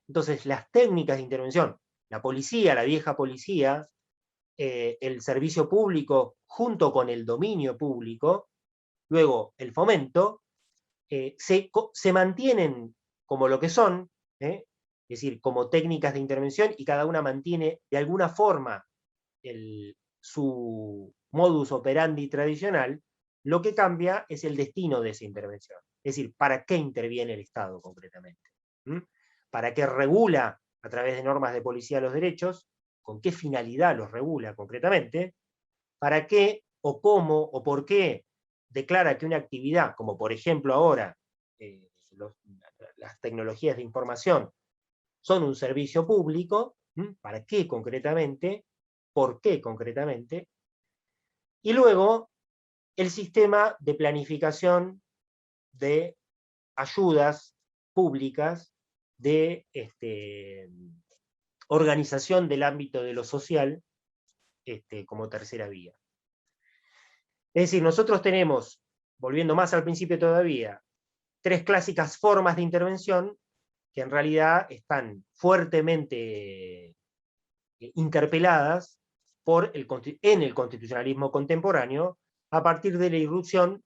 Entonces, las técnicas de intervención, la policía, la vieja policía, el servicio público junto con el dominio público, luego el fomento, se mantienen como lo que son, es decir, como técnicas de intervención, y cada una mantiene de alguna forma su modus operandi tradicional. Lo que cambia es el destino de esa intervención. Es decir, ¿para qué interviene el Estado concretamente? ¿Para qué regula a través de normas de policía los derechos? ¿Con qué finalidad los regula concretamente? ¿Para qué o cómo o por qué declara que una actividad, como por ejemplo ahora las tecnologías de información, son un servicio público? ¿Para qué concretamente? ¿Por qué concretamente? Y luego el sistema de planificación de ayudas públicas, de organización del ámbito de lo social como tercera vía. Es decir, nosotros tenemos volviendo más al principio todavía, 3 clásicas formas de intervención que en realidad están fuertemente interpeladas en el constitucionalismo contemporáneo a partir de la irrupción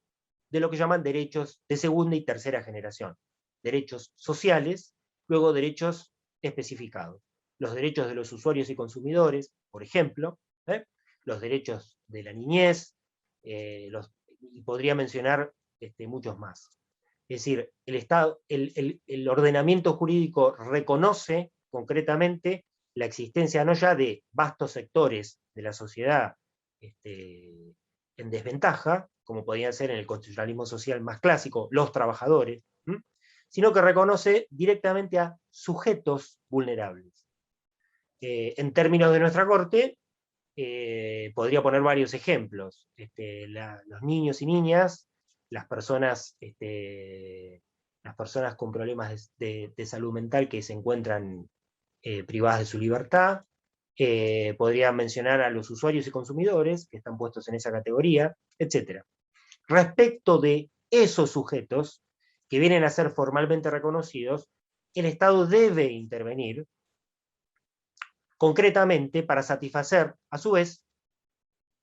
de lo que llaman derechos de segunda y tercera generación. Derechos sociales, luego derechos especificados. Los derechos de los usuarios y consumidores, por ejemplo, los derechos de la niñez, y podría mencionar muchos más. Es decir, el ordenamiento jurídico reconoce concretamente la existencia no ya de vastos sectores de la sociedad en desventaja, como podían ser en el constitucionalismo social más clásico, los trabajadores, sino que reconoce directamente a sujetos vulnerables. En términos de nuestra Corte, podría poner varios ejemplos. Los niños y niñas, las personas con problemas de salud mental que se encuentran privadas de su libertad. Podría mencionar a los usuarios y consumidores que están puestos en esa categoría, etc. Respecto de esos sujetos que vienen a ser formalmente reconocidos, el Estado debe intervenir concretamente para satisfacer, a su vez,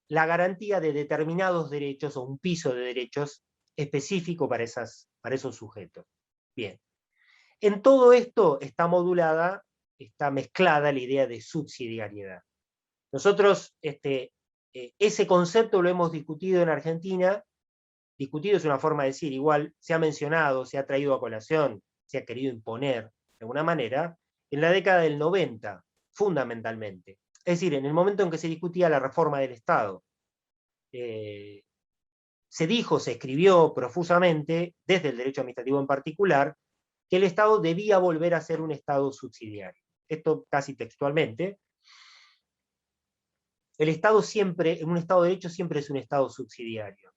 la garantía de determinados derechos o un piso de derechos específico para esos sujetos. Bien. En todo esto está mezclada la idea de subsidiariedad. Nosotros ese concepto lo hemos discutido en Argentina. Discutido es una forma de decir, igual se ha mencionado, se ha traído a colación, se ha querido imponer, de alguna manera, en la década del 90, fundamentalmente. Es decir, en el momento en que se discutía la reforma del Estado. Se dijo, se escribió profusamente, desde el derecho administrativo en particular, que el Estado debía volver a ser un Estado subsidiario. Esto casi textualmente. El Estado siempre, en un Estado de Derecho, siempre es un Estado subsidiario.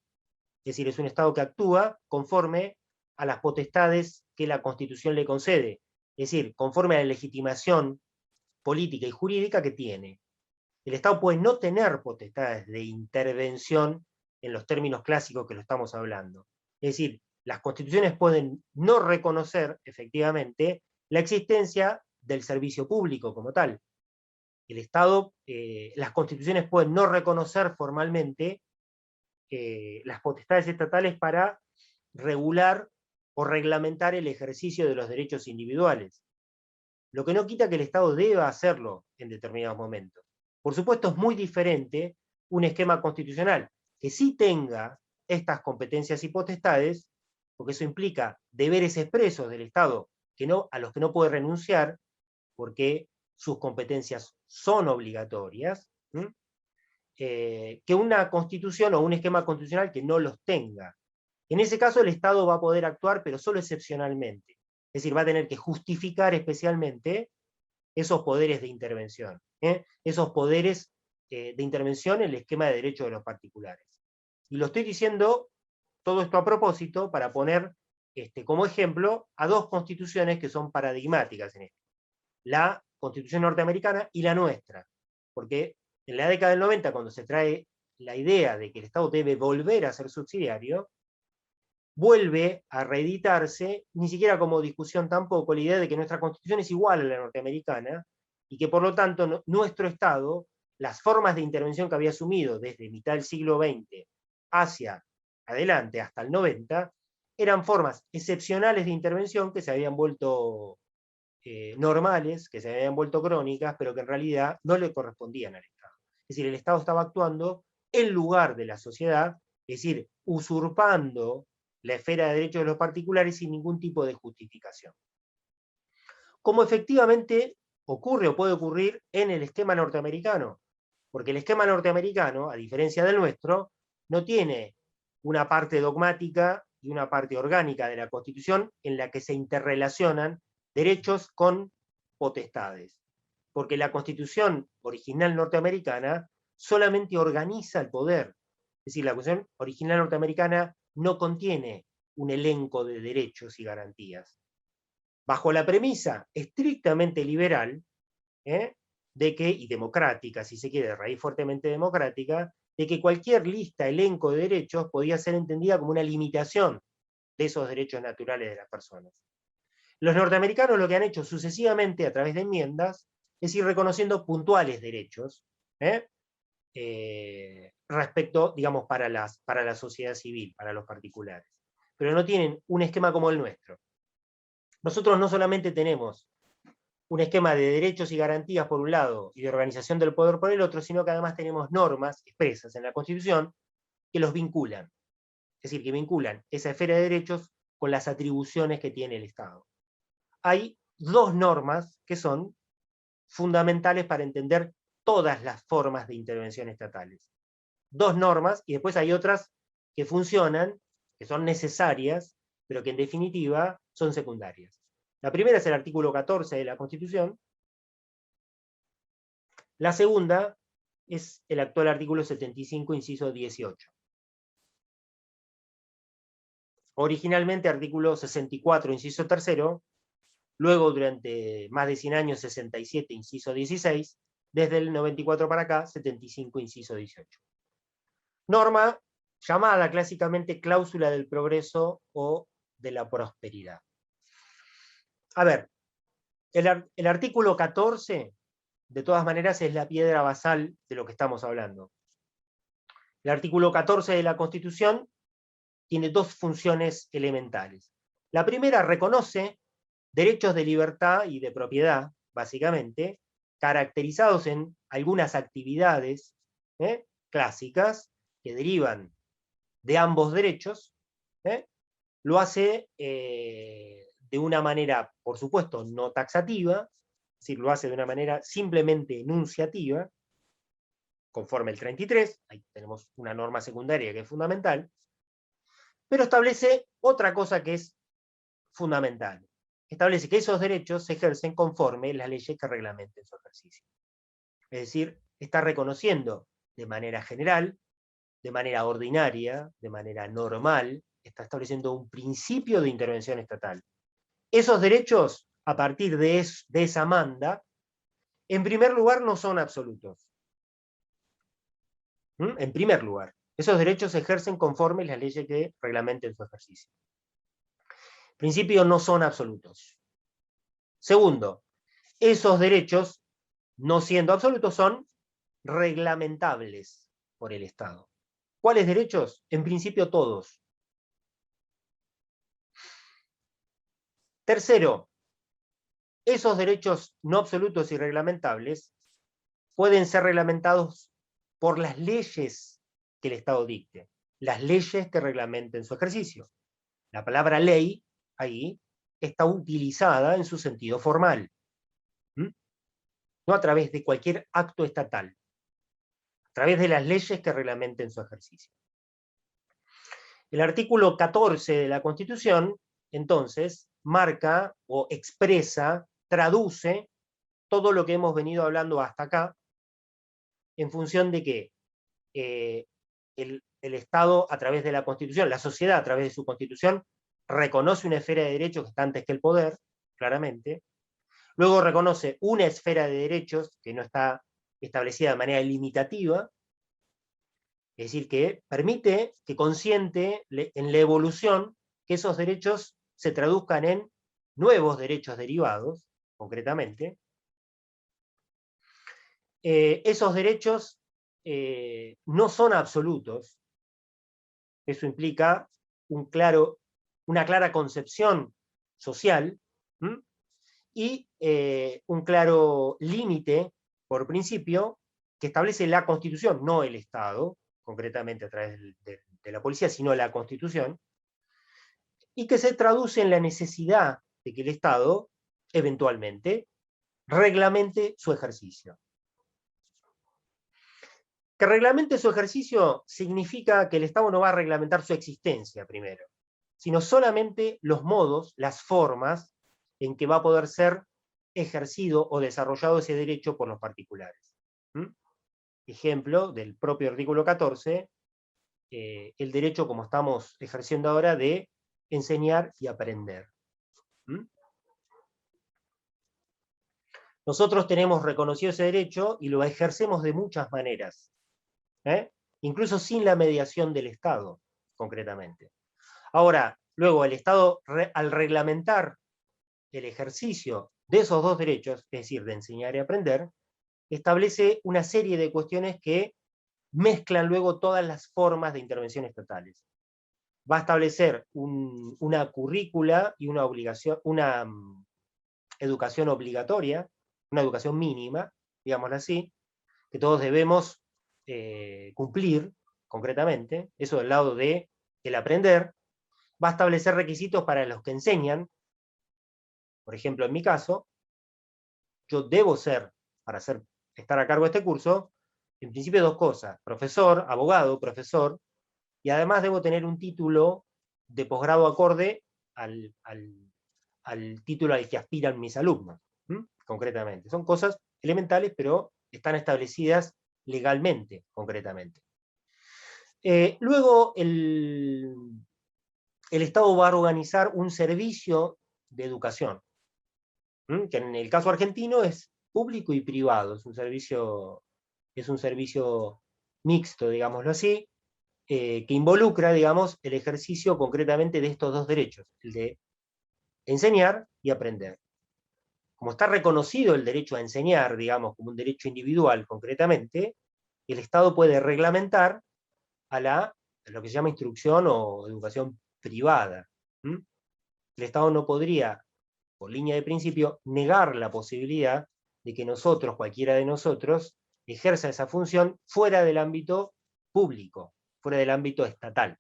Es decir, es un Estado que actúa conforme a las potestades que la Constitución le concede. Es decir, conforme a la legitimación política y jurídica que tiene. El Estado puede no tener potestades de intervención en los términos clásicos que lo estamos hablando. Es decir, las constituciones pueden no reconocer, efectivamente, la existencia del servicio público como tal. El Estado, las constituciones pueden no reconocer formalmente las potestades estatales para regular o reglamentar el ejercicio de los derechos individuales. Lo que no quita que el Estado deba hacerlo en determinados momentos. Por supuesto, es muy diferente un esquema constitucional que sí tenga estas competencias y potestades, porque eso implica deberes expresos del Estado a los que no puede renunciar, porque sus competencias son obligatorias, que una constitución o un esquema constitucional que no los tenga. En ese caso el Estado va a poder actuar, pero solo excepcionalmente. Es decir, va a tener que justificar especialmente esos poderes de intervención, esos poderes de intervención en el esquema de derecho de los particulares. Y lo estoy diciendo todo esto a propósito para poner como ejemplo a 2 constituciones que son paradigmáticas en esto. La Constitución norteamericana y la nuestra. Porque en la década del 90, cuando se trae la idea de que el Estado debe volver a ser subsidiario, vuelve a reeditarse, ni siquiera como discusión tampoco, la idea de que nuestra Constitución es igual a la norteamericana, y que por lo tanto nuestro Estado, las formas de intervención que había asumido desde mitad del siglo XX hacia adelante, hasta el 90, eran formas excepcionales de intervención que se habían vuelto normales, que se habían vuelto crónicas, pero que en realidad no le correspondían al Estado. Es decir, el Estado estaba actuando en lugar de la sociedad, es decir, usurpando la esfera de derechos de los particulares sin ningún tipo de justificación. Como efectivamente ocurre o puede ocurrir en el esquema norteamericano, porque el esquema norteamericano, a diferencia del nuestro, no tiene una parte dogmática y una parte orgánica de la Constitución en la que se interrelacionan derechos con potestades. Porque la Constitución original norteamericana solamente organiza el poder. Es decir, la Constitución original norteamericana no contiene un elenco de derechos y garantías. Bajo la premisa estrictamente liberal, de que, y democrática, si se quiere, de raíz fuertemente democrática, de que cualquier lista, elenco de derechos podía ser entendida como una limitación de esos derechos naturales de las personas. Los norteamericanos lo que han hecho sucesivamente a través de enmiendas es ir reconociendo puntuales derechos respecto, digamos, para la sociedad civil, para los particulares. Pero no tienen un esquema como el nuestro. Nosotros no solamente tenemos un esquema de derechos y garantías por un lado y de organización del poder por el otro, sino que además tenemos normas expresas en la Constitución que los vinculan. Es decir, que vinculan esa esfera de derechos con las atribuciones que tiene el Estado. Hay dos normas que son fundamentales para entender todas las formas de intervención estatales. Dos normas, y después hay otras que funcionan, que son necesarias, pero que en definitiva son secundarias. La primera es el artículo 14 de la Constitución. La segunda es el actual artículo 75, inciso 18. Originalmente artículo 64, inciso 3, luego durante más de 100 años 67, inciso 16, desde el 94 para acá 75, inciso 18. Norma llamada clásicamente cláusula del progreso o de la prosperidad. A ver, el artículo 14, de todas maneras, es la piedra basal de lo que estamos hablando. El artículo 14 de la Constitución tiene dos funciones elementales. La primera reconoce derechos de libertad y de propiedad, básicamente, caracterizados en algunas actividades clásicas que derivan de ambos derechos, lo hace de una manera, por supuesto, no taxativa, es decir, lo hace de una manera simplemente enunciativa, conforme el 33, ahí tenemos una norma secundaria que es fundamental, pero establece otra cosa que es fundamental. Establece que esos derechos se ejercen conforme las leyes que reglamenten su ejercicio. Es decir, está reconociendo de manera general, de manera ordinaria, de manera normal, está estableciendo un principio de intervención estatal. Esos derechos, a partir de esa manda, en primer lugar no son absolutos. En primer lugar, esos derechos se ejercen conforme las leyes que reglamenten su ejercicio. En principio no son absolutos. Segundo, esos derechos, no siendo absolutos, son reglamentables por el Estado. ¿Cuáles derechos? En principio todos. Tercero, esos derechos no absolutos y reglamentables pueden ser reglamentados por las leyes que el Estado dicte, las leyes que reglamenten su ejercicio. La palabra ley ahí está utilizada en su sentido formal, no a través de cualquier acto estatal, a través de las leyes que reglamenten su ejercicio. El artículo 14 de la Constitución, entonces, marca o expresa, traduce todo lo que hemos venido hablando hasta acá, en función de que el Estado, a través de la Constitución, la sociedad, a través de su Constitución, reconoce una esfera de derechos que está antes que el poder, claramente. Luego reconoce una esfera de derechos que no está establecida de manera limitativa, es decir, que permite, que consiente en la evolución que esos derechos se traduzcan en nuevos derechos derivados, concretamente. Esos derechos no son absolutos. Eso implica una clara concepción social y un claro límite, por principio, que establece la Constitución, no el Estado, concretamente a través de la policía, sino la Constitución, y que se traduce en la necesidad de que el Estado, eventualmente, reglamente su ejercicio. Que reglamente su ejercicio significa que el Estado no va a reglamentar su existencia primero, sino solamente los modos, las formas en que va a poder ser ejercido o desarrollado ese derecho por los particulares. Ejemplo del propio artículo 14, el derecho, como estamos ejerciendo ahora, de enseñar y aprender. Nosotros tenemos reconocido ese derecho y lo ejercemos de muchas maneras. incluso sin la mediación del Estado, concretamente. Ahora, luego el Estado, al reglamentar el ejercicio de esos dos derechos, es decir, de enseñar y aprender, establece una serie de cuestiones que mezclan luego todas las formas de intervención estatales. Va a establecer una currícula y una obligación, una educación obligatoria, una educación mínima, digámoslo así, que todos debemos cumplir concretamente, eso del lado de el aprender. Va a establecer requisitos para los que enseñan. Por ejemplo, en mi caso, yo debo ser, para estar a cargo de este curso, en principio dos cosas: profesor, abogado, profesor, y además debo tener un título de posgrado acorde al título al que aspiran mis alumnos, concretamente. Son cosas elementales, pero están establecidas legalmente, concretamente. Luego, el Estado va a organizar un servicio de educación, que en el caso argentino es público y privado, es un servicio mixto, digámoslo así, que involucra, digamos, el ejercicio concretamente de estos dos derechos, el de enseñar y aprender. Como está reconocido el derecho a enseñar, digamos, como un derecho individual concretamente, el Estado puede reglamentar a lo que se llama instrucción o educación privada. El Estado no podría, por línea de principio, negar la posibilidad de que nosotros, cualquiera de nosotros, ejerza esa función fuera del ámbito público, fuera del ámbito estatal.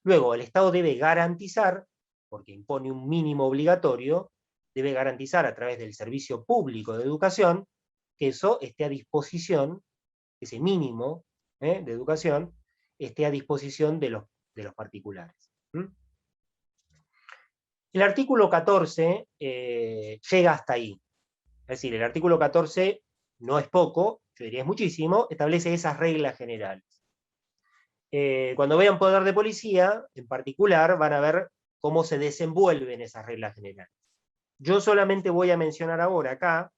Luego, el Estado debe garantizar, porque impone un mínimo obligatorio, debe garantizar a través del servicio público de educación que eso esté a disposición, ese mínimo de educación, esté a disposición de los particulares. El artículo 14 llega hasta ahí. Es decir, el artículo 14 no es poco, yo diría es muchísimo, establece esas reglas generales. Cuando vean Poder de Policía, en particular, van a ver cómo se desenvuelven esas reglas generales. Yo solamente voy a mencionar ahora acá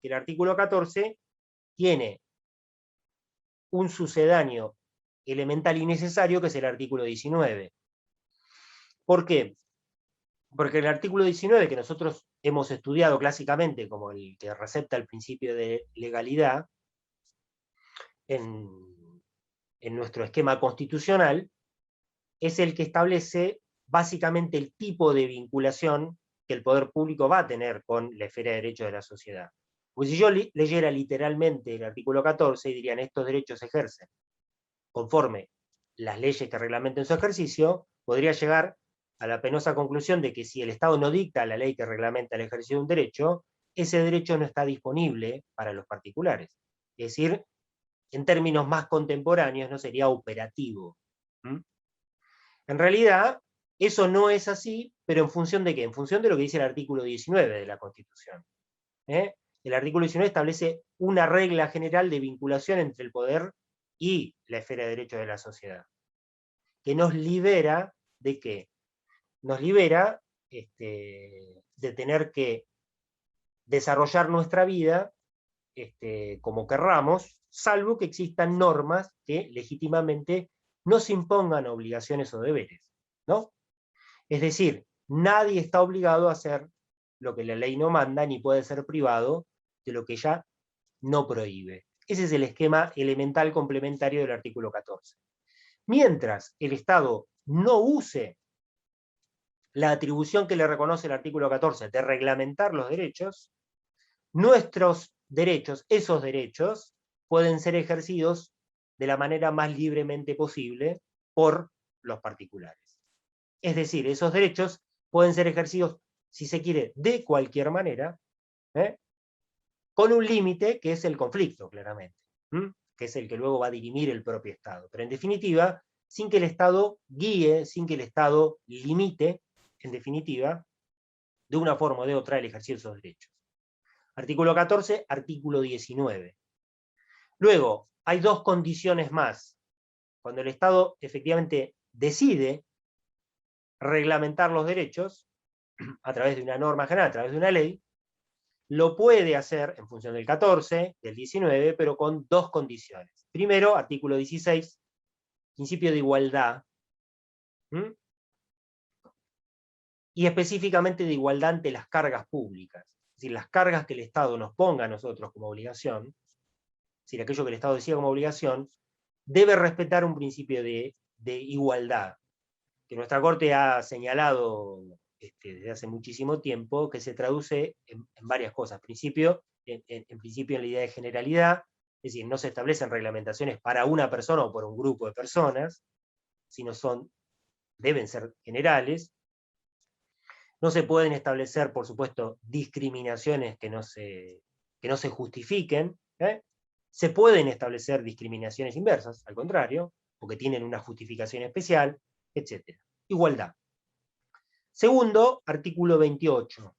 que el artículo 14 tiene un sucedáneo elemental y necesario, que es el artículo 19. ¿Por qué? Porque el artículo 19, que nosotros hemos estudiado clásicamente como el que recepta el principio de legalidad en nuestro esquema constitucional, es el que establece básicamente el tipo de vinculación que el poder público va a tener con la esfera de derechos de la sociedad. Pues si yo leyera literalmente el artículo 14, dirían: estos derechos se ejercen conforme las leyes que reglamenten su ejercicio, podría llegar a la penosa conclusión de que si el Estado no dicta la ley que reglamenta el ejercicio de un derecho, ese derecho no está disponible para los particulares. Es decir, en términos más contemporáneos, no sería operativo. En realidad, eso no es así, pero ¿en función de qué? En función de lo que dice el artículo 19 de la Constitución. El artículo 19 establece una regla general de vinculación entre el poder y la esfera de derechos de la sociedad, que nos libera ¿de qué? Nos libera de tener que desarrollar nuestra vida como querramos, salvo que existan normas que legítimamente nos impongan obligaciones o deberes, ¿no? Es decir, nadie está obligado a hacer lo que la ley no manda, ni puede ser privado de lo que ella no prohíbe. Ese es el esquema elemental complementario del artículo 14. Mientras el Estado no use la atribución que le reconoce el artículo 14 de reglamentar los derechos, nuestros derechos, esos derechos, pueden ser ejercidos de la manera más libremente posible por los particulares. Es decir, esos derechos pueden ser ejercidos, si se quiere, de cualquier manera, con un límite que es el conflicto, claramente, que es el que luego va a dirimir el propio Estado. Pero en definitiva, sin que el Estado guíe, sin que el Estado limite, en definitiva, de una forma o de otra, el ejercicio de esos derechos. Artículo 14, artículo 19. Luego, hay dos condiciones más. Cuando el Estado efectivamente decide reglamentar los derechos a través de una norma general, a través de una ley, lo puede hacer en función del 14, del 19, pero con dos condiciones. Primero, artículo 16, principio de igualdad, y específicamente de igualdad ante las cargas públicas. Es decir, las cargas que el Estado nos ponga a nosotros como obligación, es decir, aquello que el Estado decía como obligación, debe respetar un principio de igualdad, que nuestra Corte ha señalado desde hace muchísimo tiempo, que se traduce en varias cosas. En principio en la idea de generalidad, es decir, no se establecen reglamentaciones para una persona o por un grupo de personas, sino deben ser generales. No se pueden establecer, por supuesto, discriminaciones que no se justifiquen. Se pueden establecer discriminaciones inversas, al contrario, porque tienen una justificación especial, etc. Igualdad. Segundo, artículo 28.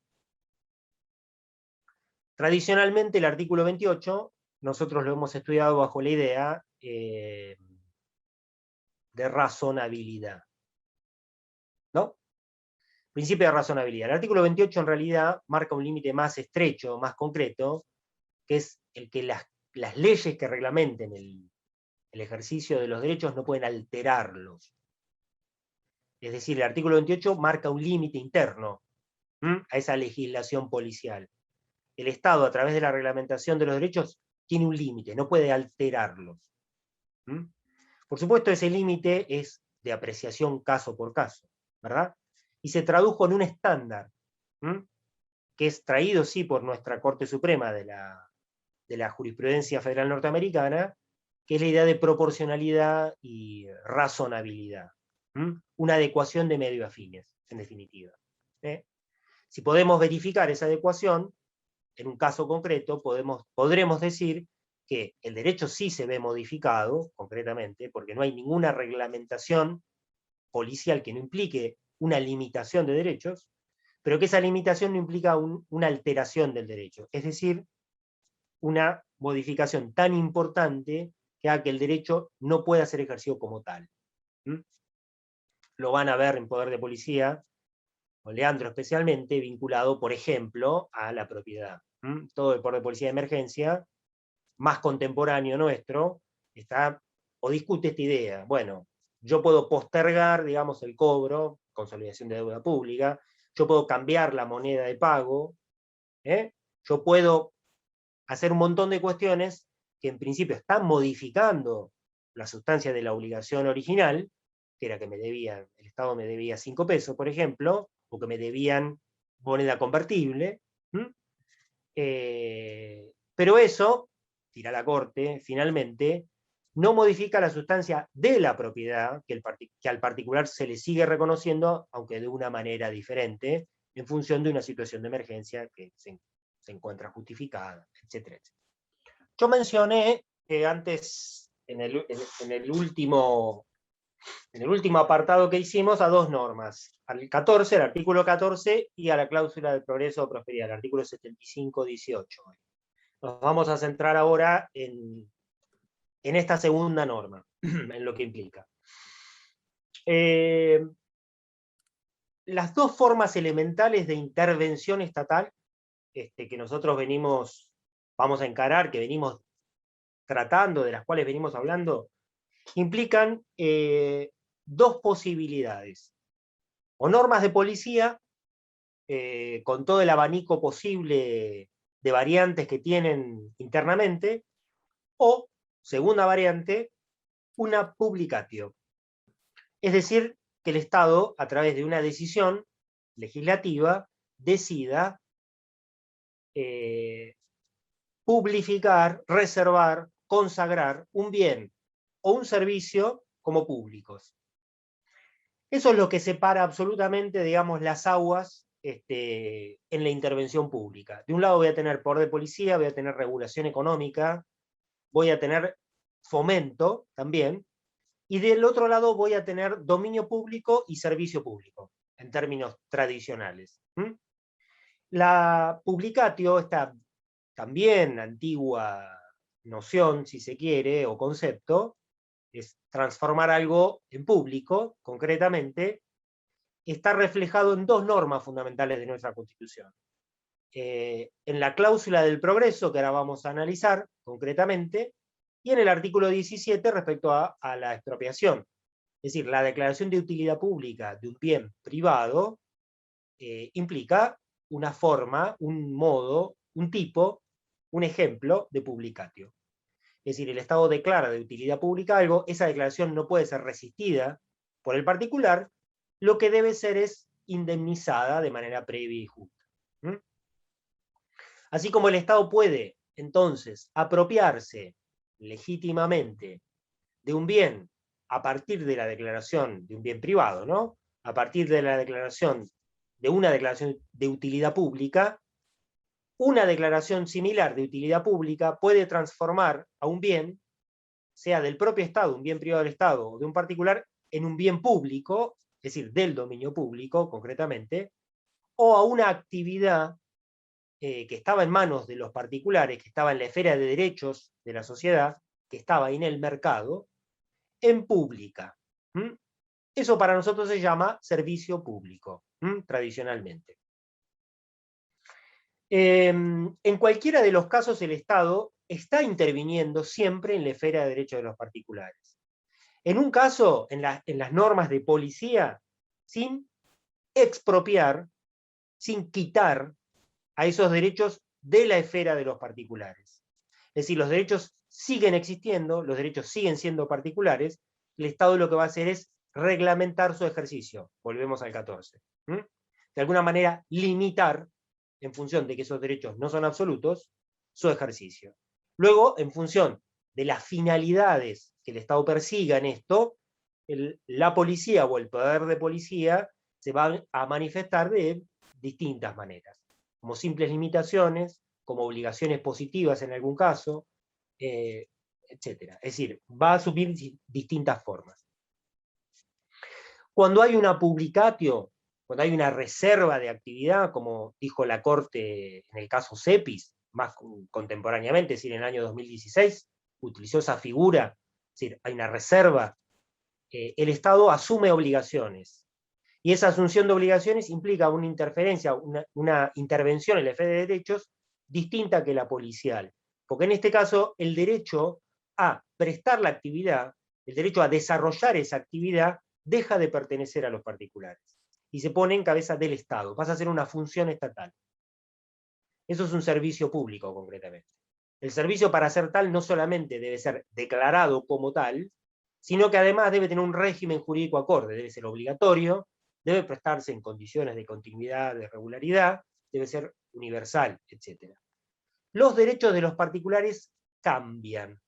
Tradicionalmente el artículo 28, nosotros lo hemos estudiado bajo la idea de razonabilidad. ¿No? Principio de razonabilidad. El artículo 28 en realidad marca un límite más estrecho, más concreto, que es el que las leyes que reglamenten el ejercicio de los derechos no pueden alterarlos. Es decir, el artículo 28 marca un límite interno a esa legislación policial. El Estado, a través de la reglamentación de los derechos, tiene un límite, no puede alterarlos. Por supuesto, ese límite es de apreciación caso por caso, ¿verdad? Y se tradujo en un estándar, que es traído, sí, por nuestra Corte Suprema de la jurisprudencia federal norteamericana, que es la idea de proporcionalidad y razonabilidad. Una adecuación de medio a fines, en definitiva. Si podemos verificar esa adecuación, en un caso concreto podremos decir que el derecho sí se ve modificado, concretamente, porque no hay ninguna reglamentación policial que no implique una limitación de derechos, pero que esa limitación no implica una alteración del derecho. Es decir, una modificación tan importante que haga que el derecho no pueda ser ejercido como tal. Lo van a ver en Poder de Policía, con Leandro especialmente, vinculado, por ejemplo, a la propiedad. Todo el Poder de Policía de Emergencia, más contemporáneo nuestro, está o discute esta idea. Bueno, yo puedo postergar, digamos, el cobro, consolidación de deuda pública, yo puedo cambiar la moneda de pago, yo puedo hacer un montón de cuestiones que en principio están modificando la sustancia de la obligación original, que era que el Estado me debía 5 pesos, por ejemplo, o que me debían moneda convertible. Pero eso, tira la Corte, finalmente, no modifica la sustancia de la propiedad, que al particular se le sigue reconociendo, aunque de una manera diferente, en función de una situación de emergencia que se encuentra justificada, etc. Yo mencioné antes, en el último apartado que hicimos, a dos normas, al artículo 14, y a la cláusula de progreso o prosperidad, el artículo 75-18. Nos vamos a centrar ahora en esta segunda norma, en lo que implica. Las dos formas elementales de intervención estatal que nosotros vamos a encarar, que venimos tratando, de las cuales venimos hablando, implican dos posibilidades. O normas de policía, con todo el abanico posible de variantes que tienen internamente, o, segunda variante, una publicatio. Es decir, que el Estado, a través de una decisión legislativa, decida publificar, reservar, consagrar un bien o un servicio como públicos. Eso es lo que separa absolutamente, digamos, las aguas en la intervención pública. De un lado voy a tener poder de policía, voy a tener regulación económica, voy a tener fomento también, y del otro lado voy a tener dominio público y servicio público, en términos tradicionales. La publicatio, esta también antigua noción, si se quiere, o concepto, es transformar algo en público, concretamente, está reflejado en dos normas fundamentales de nuestra Constitución. en la cláusula del progreso, que ahora vamos a analizar concretamente, y en el artículo 17 respecto a la expropiación. Es decir, la declaración de utilidad pública de un bien privado implica una forma, un modo, un tipo, un ejemplo de publicatio. Es decir, el Estado declara de utilidad pública algo, esa declaración no puede ser resistida por el particular, lo que debe ser es indemnizada de manera previa y justa. Así como el Estado puede, entonces, apropiarse legítimamente de un bien a partir de la declaración de un bien privado, ¿no? A partir de la declaración, de una declaración de utilidad pública, una declaración similar de utilidad pública puede transformar a un bien, sea del propio Estado, un bien privado del Estado, o de un particular, en un bien público, es decir, del dominio público, concretamente, o a una actividad que estaba en manos de los particulares, que estaba en la esfera de derechos de la sociedad, que estaba en el mercado, en pública. Eso para nosotros se llama servicio público, tradicionalmente. En cualquiera de los casos el Estado está interviniendo siempre en la esfera de derechos de los particulares. En un caso, en las normas de policía, sin expropiar, sin quitar a esos derechos de la esfera de los particulares. Es decir, los derechos siguen existiendo, los derechos siguen siendo particulares, el Estado lo que va a hacer es reglamentar su ejercicio. Volvemos al 14. De alguna manera, limitar, en función de que esos derechos no son absolutos, su ejercicio. Luego, en función de las finalidades que el Estado persiga en esto, la policía o el poder de policía se va a manifestar de distintas maneras, como simples limitaciones, como obligaciones positivas en algún caso, etc. Es decir, va a asumir distintas formas. Cuando hay una publicatio, cuando hay una reserva de actividad, como dijo la Corte en el caso Cepis, más contemporáneamente, es decir, en el año 2016, utilizó esa figura, es decir, hay una reserva, el Estado asume obligaciones. Y esa asunción de obligaciones implica una interferencia, una intervención en la esfera de derechos distinta que la policial. Porque en este caso, el derecho a prestar la actividad, el derecho a desarrollar esa actividad, deja de pertenecer a los particulares y se pone en cabeza del Estado, pasa a ser una función estatal. Eso es un servicio público, concretamente. El servicio, para ser tal, no solamente debe ser declarado como tal, sino que además debe tener un régimen jurídico acorde, debe ser obligatorio, debe prestarse en condiciones de continuidad, de regularidad, debe ser universal, etc. Los derechos de los particulares cambian.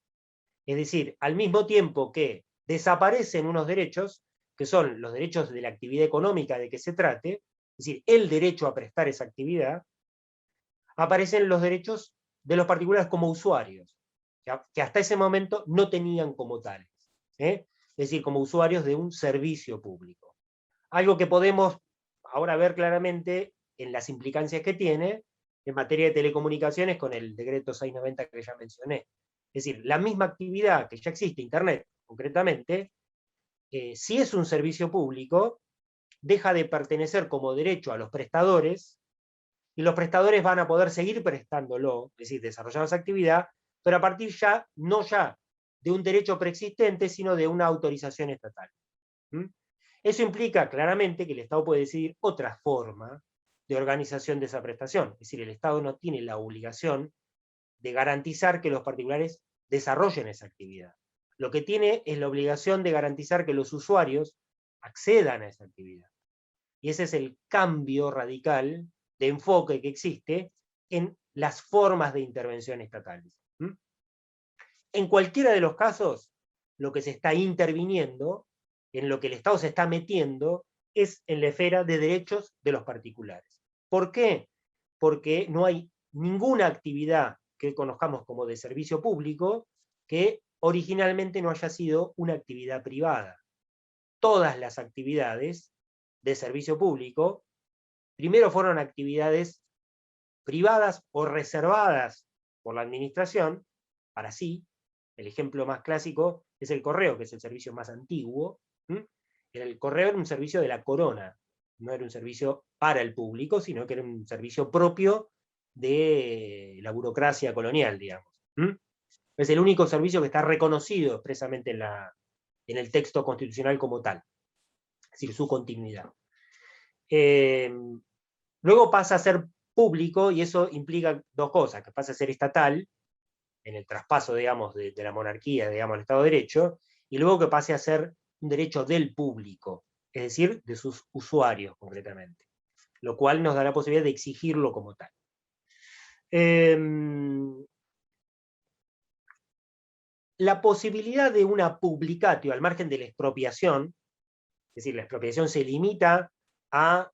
Es decir, al mismo tiempo que desaparecen unos derechos, que son los derechos de la actividad económica de que se trate, es decir, el derecho a prestar esa actividad, aparecen los derechos de los particulares como usuarios, que hasta ese momento no tenían como tales. Es decir, como usuarios de un servicio público. Algo que podemos ahora ver claramente en las implicancias que tiene en materia de telecomunicaciones con el decreto 690 que ya mencioné. Es decir, la misma actividad que ya existe, Internet, concretamente, si es un servicio público, deja de pertenecer como derecho a los prestadores, y los prestadores van a poder seguir prestándolo, es decir, desarrollando esa actividad, pero a partir no ya de un derecho preexistente, sino de una autorización estatal. Eso implica claramente que el Estado puede decidir otra forma de organización de esa prestación. Es decir, el Estado no tiene la obligación de garantizar que los particulares desarrollen esa actividad. Lo que tiene es la obligación de garantizar que los usuarios accedan a esa actividad. Y ese es el cambio radical de enfoque que existe en las formas de intervención estatales. En cualquiera de los casos, lo que se está interviniendo, en lo que el Estado se está metiendo, es en la esfera de derechos de los particulares. ¿Por qué? Porque no hay ninguna actividad que conozcamos como de servicio público que originalmente no haya sido una actividad privada. Todas las actividades de servicio público primero fueron actividades privadas o reservadas por la administración para sí. El ejemplo más clásico es el correo, que es el servicio más antiguo. El correo era un servicio de la corona, no era un servicio para el público, sino que era un servicio propio de la burocracia colonial, digamos. Es el único servicio que está reconocido expresamente en el texto constitucional como tal, es decir, su continuidad. Luego pasa a ser público, y eso implica dos cosas, que pasa a ser estatal, en el traspaso, digamos, de la monarquía, digamos, al Estado de Derecho, y luego que pase a ser un derecho del público, es decir, de sus usuarios, concretamente, lo cual nos da la posibilidad de exigirlo como tal. La posibilidad de una publicatio al margen de la expropiación, es decir, la expropiación se limita a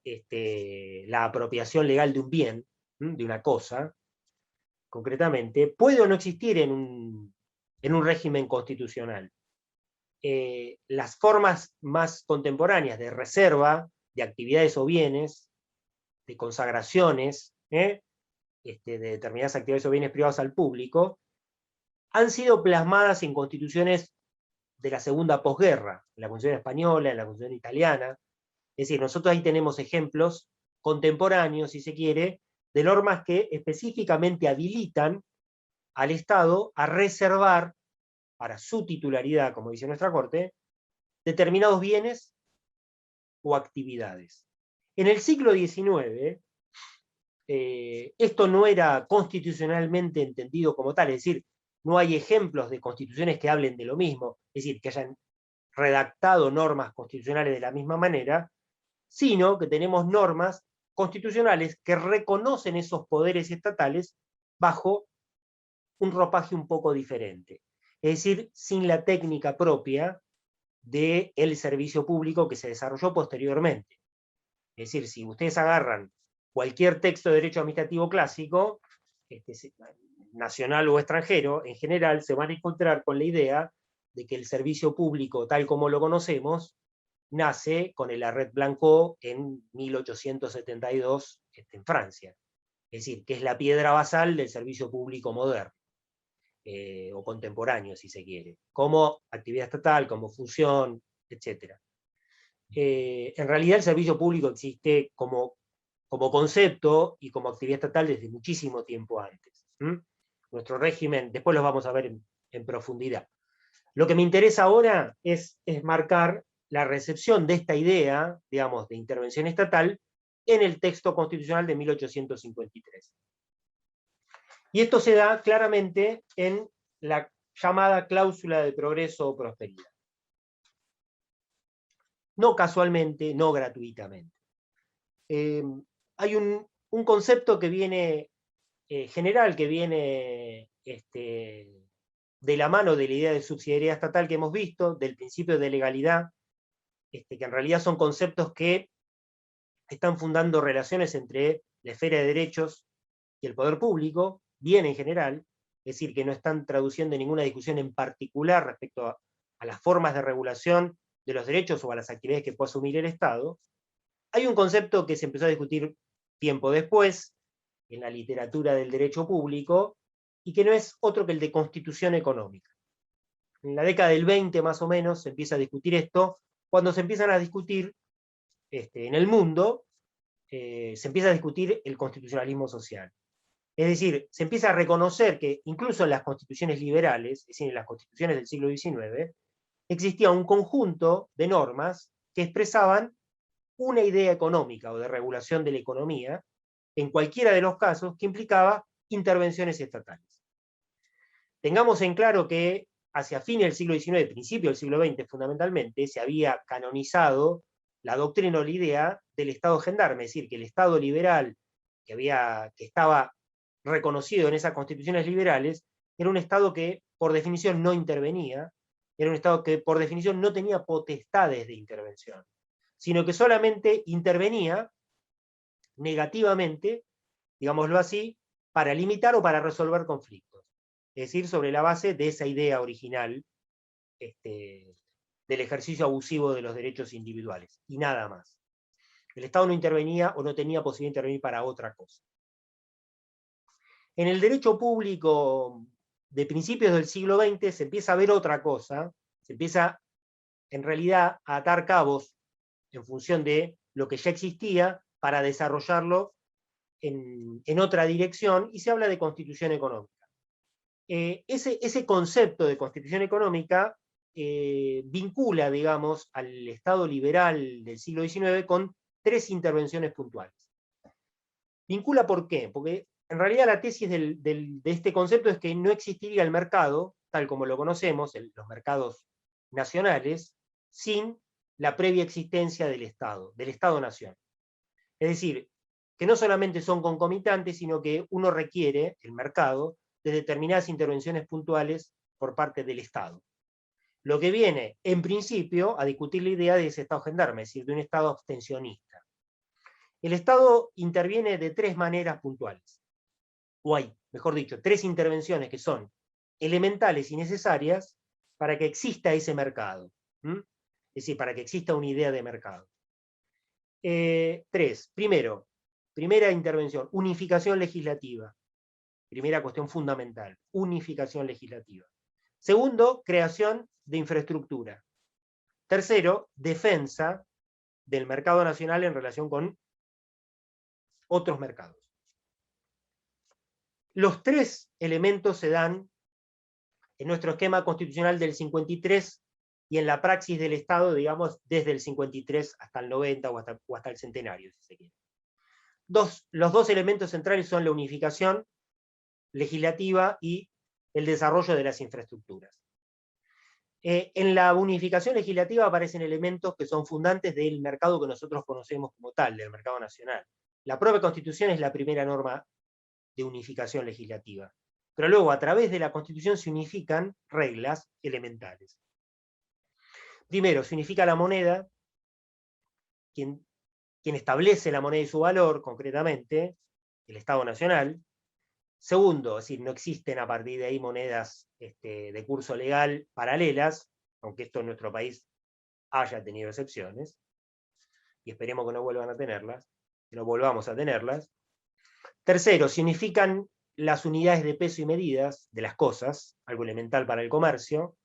la apropiación legal de un bien, de una cosa, concretamente, puede o no existir en un régimen constitucional. Las formas más contemporáneas de reserva de actividades o bienes, de consagraciones, de determinadas actividades o bienes privados al público, han sido plasmadas en constituciones de la segunda posguerra, en la Constitución española, en la Constitución italiana. Es decir, nosotros ahí tenemos ejemplos contemporáneos, si se quiere, de normas que específicamente habilitan al Estado a reservar para su titularidad, como dice nuestra Corte, determinados bienes o actividades. En el siglo XIX, esto no era constitucionalmente entendido como tal, es decir, no hay ejemplos de constituciones que hablen de lo mismo, es decir, que hayan redactado normas constitucionales de la misma manera, sino que tenemos normas constitucionales que reconocen esos poderes estatales bajo un ropaje un poco diferente. Es decir, sin la técnica propia del servicio público que se desarrolló posteriormente. Es decir, si ustedes agarran cualquier texto de derecho administrativo clásico, nacional o extranjero, en general se van a encontrar con la idea de que el servicio público, tal como lo conocemos, nace con el Arret Blanco en 1872 en Francia. Es decir, que es la piedra basal del servicio público moderno, o contemporáneo, si se quiere, como actividad estatal, como función, etc. En realidad el servicio público existe como concepto y como actividad estatal desde muchísimo tiempo antes. Nuestro régimen, después lo vamos a ver en profundidad. Lo que me interesa ahora es marcar la recepción de esta idea, digamos, de intervención estatal en el texto constitucional de 1853. Y esto se da claramente en la llamada cláusula de progreso o prosperidad. No casualmente, no gratuitamente. Hay un concepto que viene general, que viene de la mano de la idea de subsidiariedad estatal que hemos visto, del principio de legalidad, que en realidad son conceptos que están fundando relaciones entre la esfera de derechos y el poder público, bien en general, es decir, que no están traduciendo ninguna discusión en particular respecto a las formas de regulación de los derechos o a las actividades que puede asumir el Estado. Hay un concepto que se empezó a discutir tiempo después, en la literatura del derecho público, y que no es otro que el de constitución económica. En la década del 20 más o menos se empieza a discutir esto, cuando se empiezan a discutir en el mundo, se empieza a discutir el constitucionalismo social. Es decir, se empieza a reconocer que incluso en las constituciones liberales, es decir, en las constituciones del siglo XIX, existía un conjunto de normas que expresaban una idea económica o de regulación de la economía, en cualquiera de los casos, que implicaba intervenciones estatales. Tengamos en claro que hacia fines del siglo XIX, principio del siglo XX fundamentalmente, se había canonizado la doctrina o la idea del Estado gendarme, es decir, que el Estado liberal que estaba reconocido en esas constituciones liberales, era un Estado que por definición no intervenía, era un Estado que por definición no tenía potestades de intervención, sino que solamente intervenía negativamente, digámoslo así, para limitar o para resolver conflictos. Es decir, sobre la base de esa idea original del ejercicio abusivo de los derechos individuales, y nada más. El Estado no intervenía o no tenía posibilidad de intervenir para otra cosa. En el derecho público de principios del siglo XX se empieza a ver otra cosa, se empieza en realidad a atar cabos en función de lo que ya existía para desarrollarlo en otra dirección y se habla de constitución económica. Ese concepto de constitución económica vincula, digamos, al Estado liberal del siglo XIX con 3 intervenciones puntuales. ¿Vincula por qué? Porque en realidad la tesis de este concepto es que no existiría el mercado, tal como lo conocemos, los mercados nacionales, sin la previa existencia del Estado-nación. Es decir, que no solamente son concomitantes, sino que uno requiere, el mercado, de determinadas intervenciones puntuales por parte del Estado. Lo que viene, en principio, a discutir la idea de ese Estado gendarme, es decir, de un Estado abstencionista. El Estado interviene de 3 maneras puntuales. O hay, mejor dicho, 3 intervenciones que son elementales y necesarias para que exista ese mercado. Es decir, para que exista una idea de mercado. 3. Primero, primera intervención, unificación legislativa. Primera cuestión fundamental, unificación legislativa. Segundo, creación de infraestructura. Tercero, defensa del mercado nacional en relación con otros mercados. Los 3 elementos se dan en nuestro esquema constitucional del 53 y en la praxis del Estado, digamos, desde el 53 hasta el 90 o hasta el centenario, si se quiere. Los 2 elementos centrales son la unificación legislativa y el desarrollo de las infraestructuras. En la unificación legislativa aparecen elementos que son fundantes del mercado que nosotros conocemos como tal, del mercado nacional. La propia Constitución es la primera norma de unificación legislativa. Pero luego, a través de la Constitución, se unifican reglas elementales. Primero, se unifica la moneda, quien establece la moneda y su valor, concretamente, el Estado Nacional. Segundo, es decir, no existen a partir de ahí monedas de curso legal paralelas, aunque esto en nuestro país haya tenido excepciones, y esperemos que no vuelvan a tenerlas, que no volvamos a tenerlas. Tercero, se unifican las unidades de peso y medidas de las cosas, algo elemental para el comercio.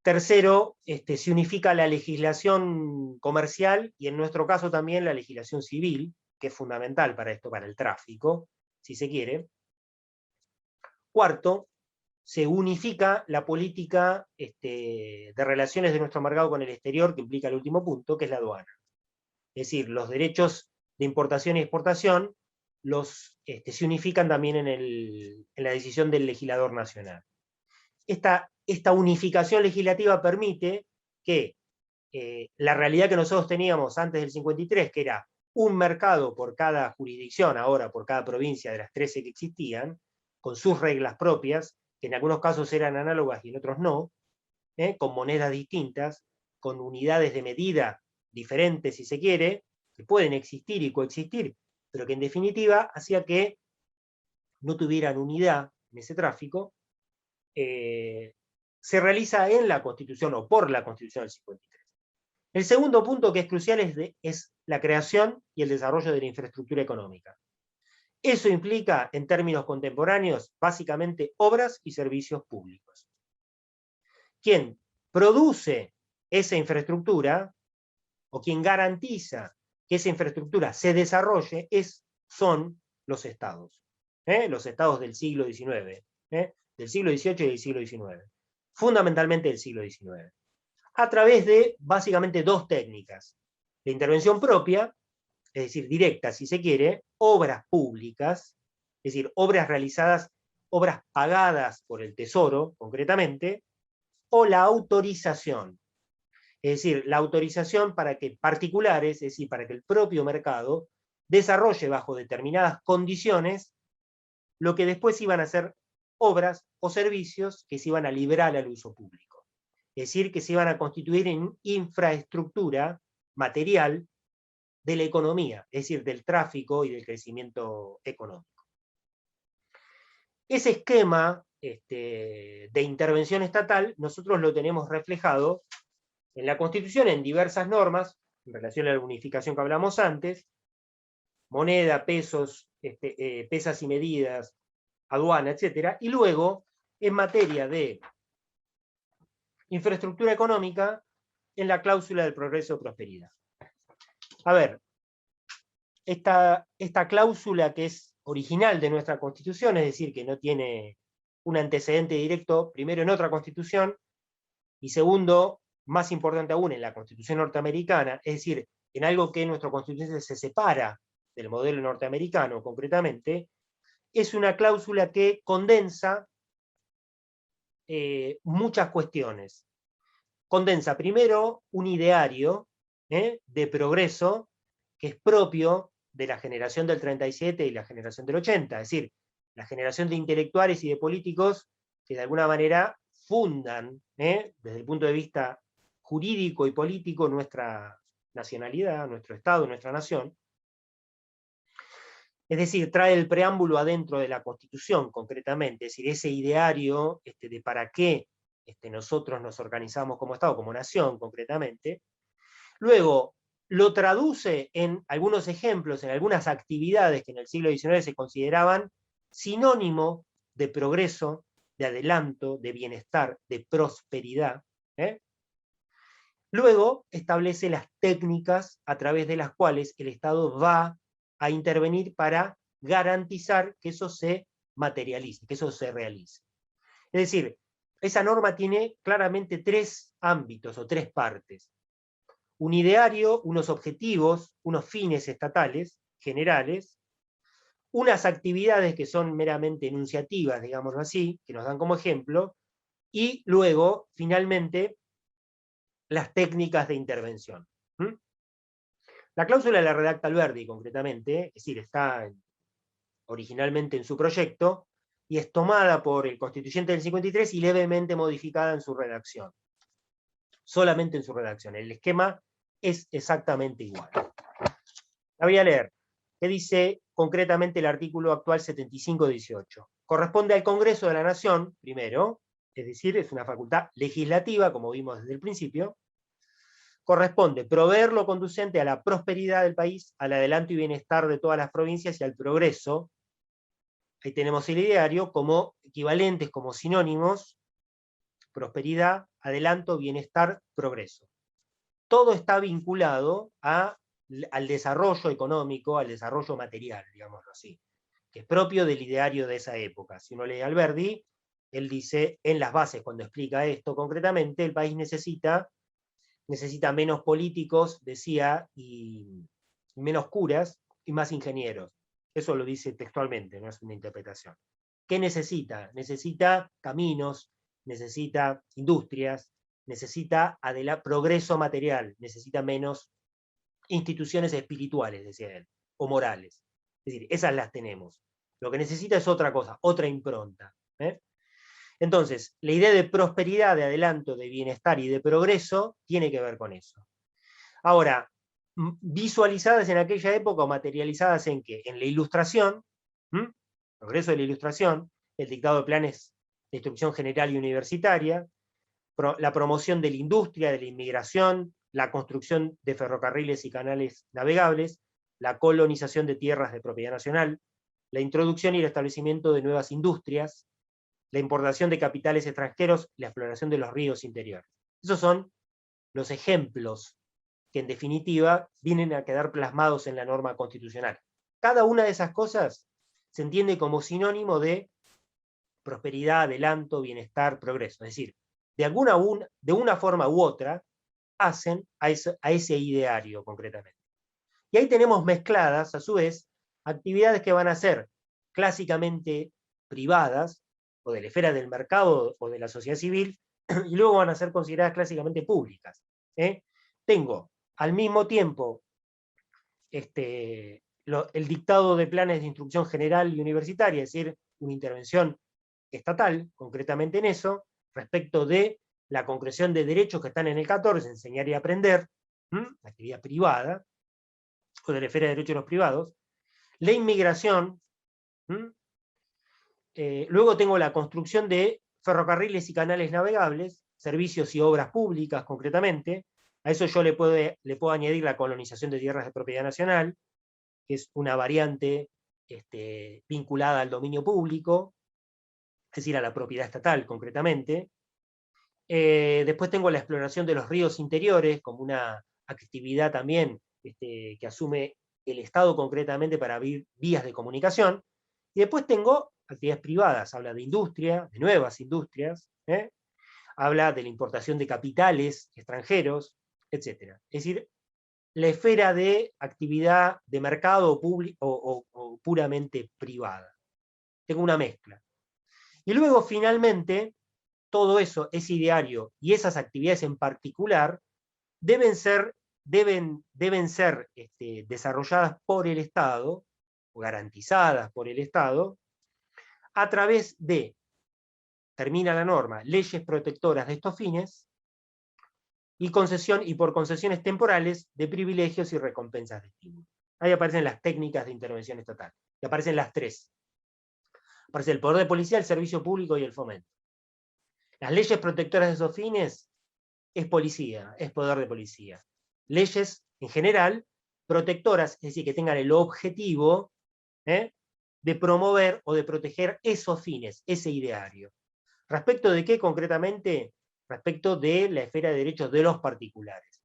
Tercero, se unifica la legislación comercial y en nuestro caso también la legislación civil, que es fundamental para esto, para el tráfico, si se quiere. Cuarto, se unifica la política de relaciones de nuestro mercado con el exterior, que implica el último punto, que es la aduana. Es decir, los derechos de importación y exportación se unifican también en la decisión del legislador nacional. Esta unificación legislativa permite que la realidad que nosotros teníamos antes del 53, que era un mercado por cada jurisdicción, ahora por cada provincia de las 13 que existían, con sus reglas propias, que en algunos casos eran análogas y en otros no, con monedas distintas, con unidades de medida diferentes, si se quiere, que pueden existir y coexistir, pero que en definitiva hacía que no tuvieran unidad en ese tráfico, se realiza en la Constitución o por la Constitución del 53. El segundo punto que es crucial es la creación y el desarrollo de la infraestructura económica. Eso implica, en términos contemporáneos, básicamente obras y servicios públicos. Quien produce esa infraestructura, o quien garantiza que esa infraestructura se desarrolle, son los estados. Los estados del siglo XIX, del siglo XVIII y del siglo XIX. Fundamentalmente del siglo XIX. A través de, básicamente, 2 técnicas. La intervención propia, es decir, directa, si se quiere, obras públicas, es decir, obras realizadas, obras pagadas por el Tesoro, concretamente, o la autorización. Es decir, la autorización para que particulares, es decir, para que el propio mercado desarrolle bajo determinadas condiciones lo que después iban a ser obras o servicios que se iban a liberar al uso público. Es decir, que se iban a constituir en infraestructura material de la economía, es decir, del tráfico y del crecimiento económico. Ese esquema de intervención estatal nosotros lo tenemos reflejado en la Constitución en diversas normas, en relación a la unificación que hablamos antes, moneda, pesos, pesas y medidas, aduana, etc. Y luego, en materia de infraestructura económica, en la cláusula del progreso o prosperidad. A ver, esta cláusula que es original de nuestra Constitución, es decir, que no tiene un antecedente directo, primero en otra Constitución, y segundo, más importante aún, en la Constitución norteamericana, es decir, en algo que en nuestra Constitución se separa del modelo norteamericano concretamente, es una cláusula que condensa muchas cuestiones. Condensa primero un ideario de progreso que es propio de la generación del 37 y la generación del 80, es decir, la generación de intelectuales y de políticos que de alguna manera fundan, desde el punto de vista jurídico y político, nuestra nacionalidad, nuestro Estado, nuestra nación. Es decir, trae el preámbulo adentro de la Constitución, concretamente, es decir, ese ideario de para qué nosotros nos organizamos como Estado, como nación, concretamente. Luego, lo traduce en algunos ejemplos, en algunas actividades que en el siglo XIX se consideraban sinónimo de progreso, de adelanto, de bienestar, de prosperidad. Luego, establece las técnicas a través de las cuales el Estado va a intervenir para garantizar que eso se materialice, que eso se realice. Es decir, esa norma tiene claramente tres ámbitos o tres partes. Un ideario, unos objetivos, unos fines estatales, generales, unas actividades que son meramente enunciativas, digámoslo así, que nos dan como ejemplo, y luego, finalmente, las técnicas de intervención. La cláusula la redacta Alberdi, concretamente, es decir, está originalmente en su proyecto, y es tomada por el constituyente del 53 y levemente modificada en su redacción. Solamente en su redacción. El esquema es exactamente igual. La voy a leer. ¿Qué dice concretamente el artículo actual 7518? Corresponde al Congreso de la Nación, primero, es decir, es una facultad legislativa, como vimos desde el principio. Corresponde proveer lo conducente a la prosperidad del país, al adelanto y bienestar de todas las provincias y al progreso. Ahí tenemos el ideario como equivalentes, como sinónimos: prosperidad, adelanto, bienestar, progreso. Todo está vinculado al desarrollo económico, al desarrollo material, digámoslo así, que es propio del ideario de esa época. Si uno lee Alberdi, él dice, en las bases, cuando explica esto concretamente, el país necesita menos políticos, decía, y menos curas, y más ingenieros. Eso lo dice textualmente, no es una interpretación. ¿Qué necesita? Necesita caminos, necesita industrias, necesita progreso material, necesita menos instituciones espirituales, decía él, o morales. Es decir, esas las tenemos. Lo que necesita es otra cosa, otra impronta. Entonces, la idea de prosperidad, de adelanto, de bienestar y de progreso tiene que ver con eso. Ahora, visualizadas en aquella época o materializadas en qué? En la Ilustración, progreso de la Ilustración, el dictado de planes de instrucción general y universitaria, la promoción de la industria, de la inmigración, la construcción de ferrocarriles y canales navegables, la colonización de tierras de propiedad nacional, la introducción y el establecimiento de nuevas industrias, la importación de capitales extranjeros y la exploración de los ríos interiores. Esos son los ejemplos que en definitiva vienen a quedar plasmados en la norma constitucional. Cada una de esas cosas se entiende como sinónimo de prosperidad, adelanto, bienestar, progreso. Es decir, de una forma u otra, hacen a ese ideario concretamente. Y ahí tenemos mezcladas, a su vez, actividades que van a ser clásicamente privadas, o de la esfera del mercado o de la sociedad civil, y luego van a ser consideradas clásicamente públicas. Tengo al mismo tiempo el dictado de planes de instrucción general y universitaria, es decir, una intervención estatal, concretamente en eso, respecto de la concreción de derechos que están en el 14, enseñar y aprender, actividad privada, o de la esfera de derechos de los privados, la inmigración, luego tengo la construcción de ferrocarriles y canales navegables, servicios y obras públicas concretamente. A eso yo le puedo añadir la colonización de tierras de propiedad nacional, que es una variante vinculada al dominio público, es decir, a la propiedad estatal concretamente. Después tengo la exploración de los ríos interiores como una actividad también que asume el Estado concretamente para abrir vías de comunicación, y después tengo actividades privadas, habla de industria, de nuevas industrias, habla de la importación de capitales extranjeros, etc. Es decir, la esfera de actividad de mercado o puramente privada. Tengo una mezcla. Y luego, finalmente, todo eso, ese ideario y esas actividades en particular, deben ser desarrolladas por el Estado, o garantizadas por el Estado, a través de, termina la norma, leyes protectoras de estos fines, y por concesiones temporales de privilegios y recompensas de estímulo. Ahí aparecen las técnicas de intervención estatal, y aparecen las tres. Aparece el poder de policía, el servicio público y el fomento. Las leyes protectoras de esos fines es policía, es poder de policía. Leyes, en general, protectoras, es decir, que tengan el objetivo de promover o de proteger esos fines, ese ideario. ¿Respecto de qué concretamente? Respecto de la esfera de derechos de los particulares.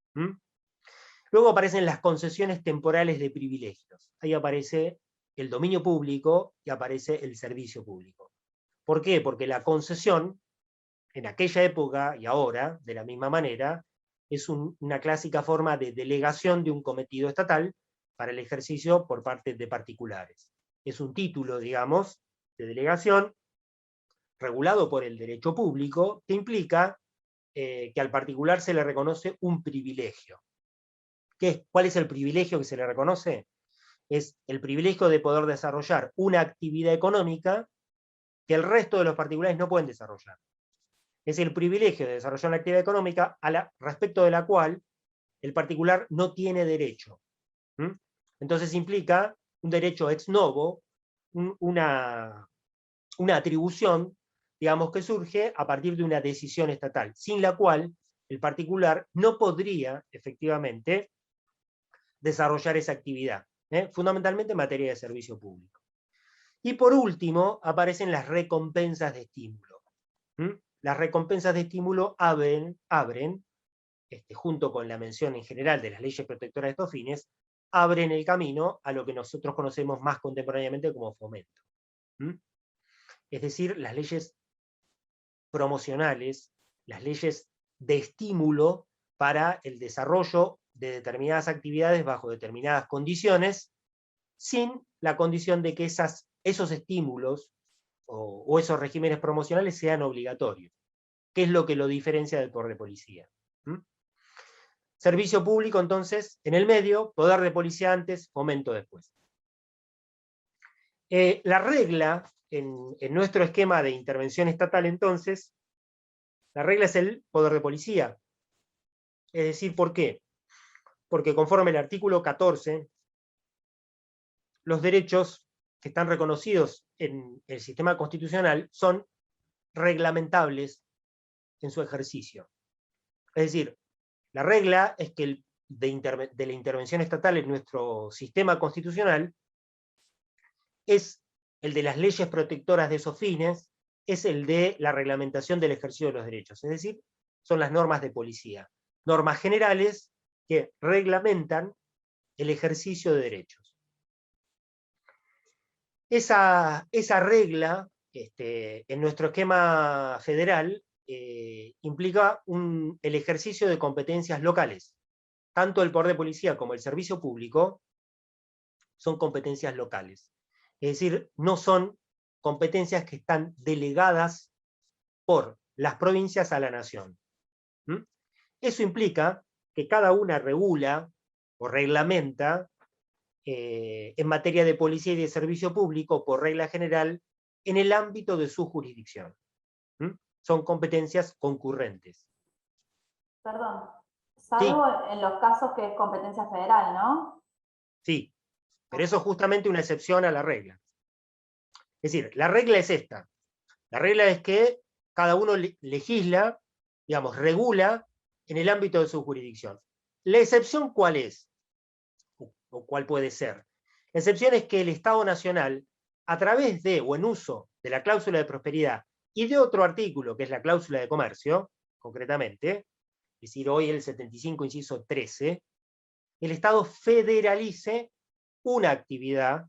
Luego aparecen las concesiones temporales de privilegios. Ahí aparece el dominio público y aparece el servicio público. ¿Por qué? Porque la concesión, en aquella época y ahora, de la misma manera, es una clásica forma de delegación de un cometido estatal para el ejercicio por parte de particulares. Es un título, digamos, de delegación regulado por el derecho público que implica que al particular se le reconoce un privilegio. ¿Cuál es el privilegio que se le reconoce? Es el privilegio de poder desarrollar una actividad económica que el resto de los particulares no pueden desarrollar. Es el privilegio de desarrollar una actividad económica respecto de la cual el particular no tiene derecho. Entonces implica un derecho ex novo, una atribución, digamos, que surge a partir de una decisión estatal, sin la cual el particular no podría, efectivamente, desarrollar esa actividad, fundamentalmente en materia de servicio público. Y por último, aparecen las recompensas de estímulo. Las recompensas de estímulo abren junto con la mención en general de las leyes protectoras de estos fines, abren el camino a lo que nosotros conocemos más contemporáneamente como fomento. Es decir, las leyes promocionales, las leyes de estímulo para el desarrollo de determinadas actividades bajo determinadas condiciones, sin la condición de que esos estímulos o esos regímenes promocionales sean obligatorios. ¿Qué es lo que lo diferencia del poder de policía? Servicio público, entonces, en el medio, poder de policía antes, fomento después. La regla, en nuestro esquema de intervención estatal, entonces, la regla es el poder de policía. Es decir, ¿por qué? Porque conforme el artículo 14, los derechos que están reconocidos en el sistema constitucional son reglamentables en su ejercicio. Es decir, la regla es que de la intervención estatal en nuestro sistema constitucional es el de las leyes protectoras de esos fines, es el de la reglamentación del ejercicio de los derechos. Es decir, son las normas de policía. Normas generales que reglamentan el ejercicio de derechos. Esa regla, en nuestro esquema federal, implica el ejercicio de competencias locales. Tanto el poder de policía como el servicio público son competencias locales. Es decir, no son competencias que están delegadas por las provincias a la nación. Eso implica que cada una regula o reglamenta en materia de policía y de servicio público, por regla general, en el ámbito de su jurisdicción. Son competencias concurrentes. Perdón, salvo en los casos que es competencia federal, ¿no? Sí, pero eso es justamente una excepción a la regla. Es decir, la regla es esta. La regla es que cada uno legisla, digamos, regula en el ámbito de su jurisdicción. ¿La excepción cuál es? ¿O cuál puede ser? La excepción es que el Estado Nacional, a través de o en uso de la cláusula de prosperidad y de otro artículo, que es la cláusula de comercio, concretamente, es decir, hoy el 75, inciso 13, el Estado federalice una actividad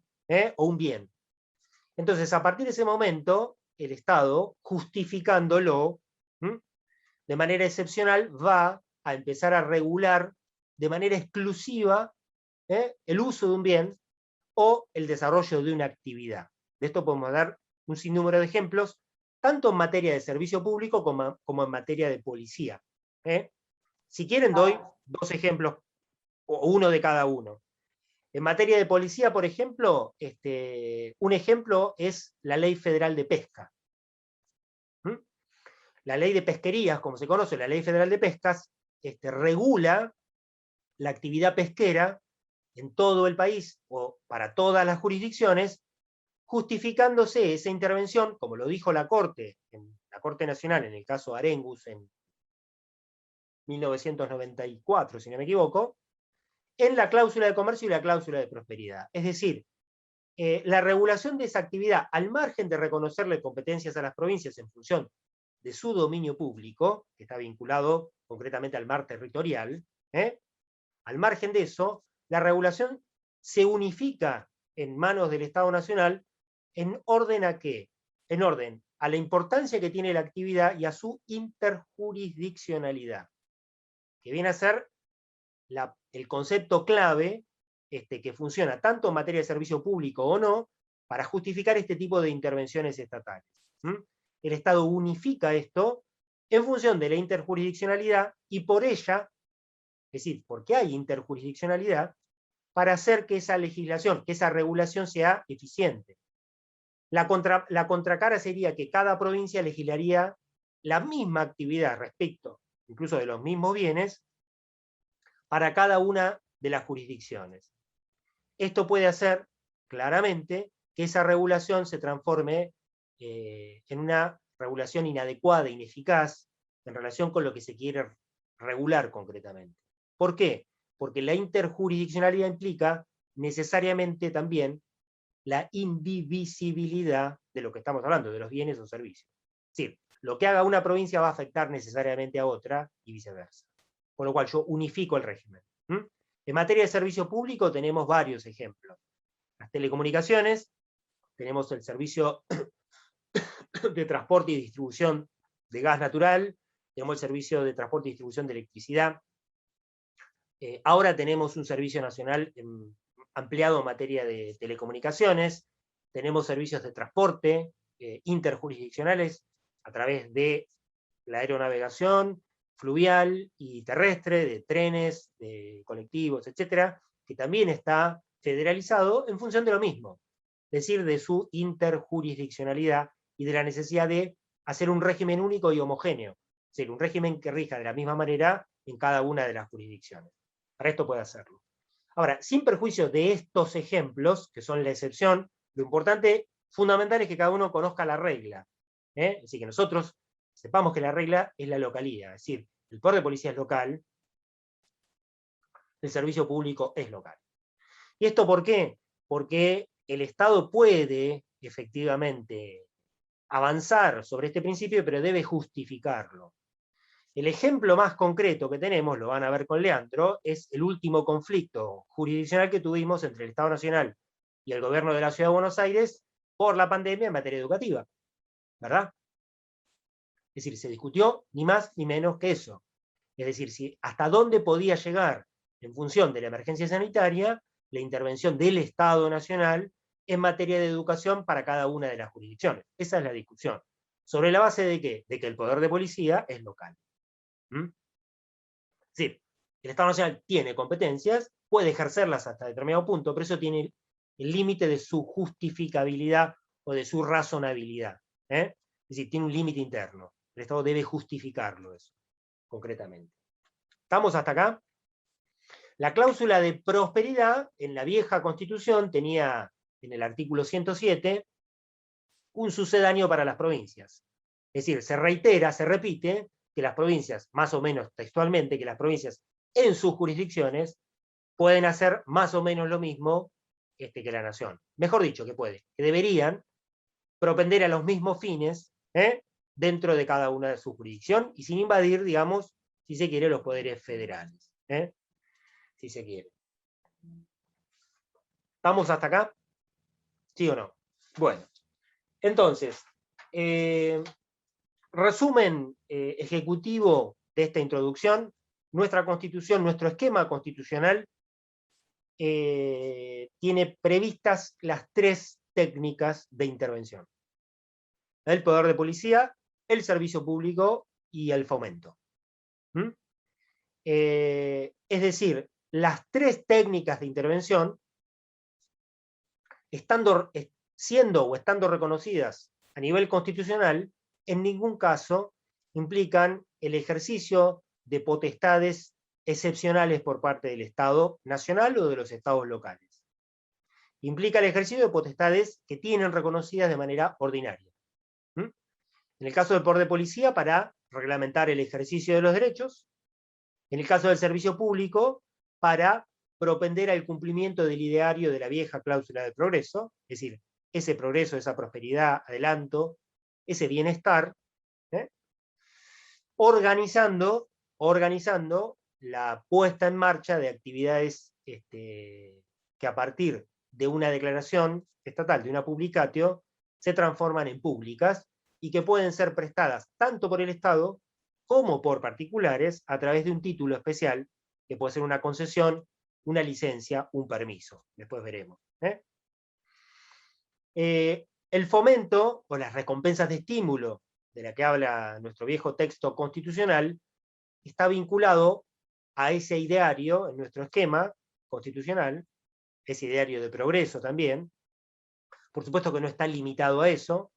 o un bien. Entonces, a partir de ese momento, el Estado, justificándolo, de manera excepcional, va a empezar a regular de manera exclusiva el uso de un bien o el desarrollo de una actividad. De esto podemos dar un sinnúmero de ejemplos, tanto en materia de servicio público como en materia de policía. Si quieren, doy 2 ejemplos, o uno de cada uno. En materia de policía, por ejemplo, un ejemplo es la Ley Federal de Pesca. La Ley de Pesquerías, como se conoce, la Ley Federal de Pescas, regula la actividad pesquera en todo el país o para todas las jurisdicciones, justificándose esa intervención, como lo dijo la Corte Nacional en el caso Arengus en 1994, si no me equivoco, en la cláusula de comercio y la cláusula de prosperidad. Es decir, la regulación de esa actividad, al margen de reconocerle competencias a las provincias en función de su dominio público, que está vinculado concretamente al mar territorial, al margen de eso, la regulación se unifica en manos del Estado Nacional en orden a qué? En orden a la importancia que tiene la actividad y a su interjurisdiccionalidad, que viene a ser el concepto clave que funciona tanto en materia de servicio público o no, para justificar este tipo de intervenciones estatales. El Estado unifica esto en función de la interjurisdiccionalidad y por ella, es decir, porque hay interjurisdiccionalidad, para hacer que esa legislación, que esa regulación sea eficiente. La contracara sería que cada provincia legislaría la misma actividad respecto, incluso de los mismos bienes, para cada una de las jurisdicciones. Esto puede hacer, claramente, que esa regulación se transforme en una regulación inadecuada, ineficaz, en relación con lo que se quiere regular concretamente. ¿Por qué? Porque la interjurisdiccionalidad implica necesariamente también la indivisibilidad de lo que estamos hablando, de los bienes o servicios. Es decir, lo que haga una provincia va a afectar necesariamente a otra y viceversa. Con lo cual yo unifico el régimen. En materia de servicio público tenemos varios ejemplos. Las telecomunicaciones, tenemos el servicio de transporte y distribución de gas natural, tenemos el servicio de transporte y distribución de electricidad. Ahora tenemos un servicio nacional ampliado en materia de telecomunicaciones, tenemos servicios de transporte interjurisdiccionales a través de la aeronavegación fluvial y terrestre, de trenes, de colectivos, etcétera, que también está federalizado en función de lo mismo, es decir, de su interjurisdiccionalidad y de la necesidad de hacer un régimen único y homogéneo, es decir, un régimen que rija de la misma manera en cada una de las jurisdicciones. Para esto puede hacerlo. Ahora, sin perjuicio de estos ejemplos, que son la excepción, lo importante, fundamental, es que cada uno conozca la regla. Es decir, que nosotros sepamos que la regla es la localidad, es decir, el poder de policía es local, el servicio público es local. ¿Y esto por qué? Porque el Estado puede, efectivamente, avanzar sobre este principio, pero debe justificarlo. El ejemplo más concreto que tenemos, lo van a ver con Leandro, es el último conflicto jurisdiccional que tuvimos entre el Estado Nacional y el gobierno de la Ciudad de Buenos Aires por la pandemia en materia educativa, ¿verdad? Es decir, se discutió ni más ni menos que eso. Es decir, hasta dónde podía llegar, en función de la emergencia sanitaria, la intervención del Estado Nacional en materia de educación para cada una de las jurisdicciones. Esa es la discusión. ¿Sobre la base de qué? De que el poder de policía es local. Es decir, el Estado Nacional tiene competencias, puede ejercerlas hasta determinado punto, pero eso tiene el límite de su justificabilidad o de su razonabilidad. Es decir, tiene un límite interno. El Estado debe justificarlo eso, concretamente. ¿Estamos hasta acá? La cláusula de prosperidad en la vieja Constitución tenía, en el artículo 107, un sucedáneo para las provincias. Es decir, se reitera, se repite, que las provincias, más o menos textualmente, que las provincias en sus jurisdicciones pueden hacer más o menos lo mismo que la nación. Mejor dicho, que deberían propender a los mismos fines dentro de cada una de su jurisdicción y sin invadir, digamos, si se quiere, los poderes federales. Si se quiere. ¿Estamos hasta acá? ¿Sí o no? Bueno, entonces, resumen ejecutivo de esta introducción. Nuestra Constitución, nuestro esquema constitucional, tiene previstas las 3 técnicas de intervención: el poder de policía, el servicio público y el fomento. Es decir, las 3 técnicas de intervención, siendo o estando reconocidas a nivel constitucional, en ningún caso implican el ejercicio de potestades excepcionales por parte del Estado nacional o de los estados locales. Implica el ejercicio de potestades que tienen reconocidas de manera ordinaria. En el caso del poder de policía, para reglamentar el ejercicio de los derechos. En el caso del servicio público, para propender al cumplimiento del ideario de la vieja cláusula de progreso, es decir, ese progreso, esa prosperidad, adelanto, ese bienestar, organizando la puesta en marcha de actividades que a partir de una declaración estatal, de una publicatio, se transforman en públicas y que pueden ser prestadas tanto por el Estado como por particulares a través de un título especial, que puede ser una concesión, una licencia, un permiso. Después veremos. El fomento, o las recompensas de estímulo, de la que habla nuestro viejo texto constitucional, está vinculado a ese ideario, en nuestro esquema constitucional, ese ideario de progreso también. Por supuesto que no está limitado a eso.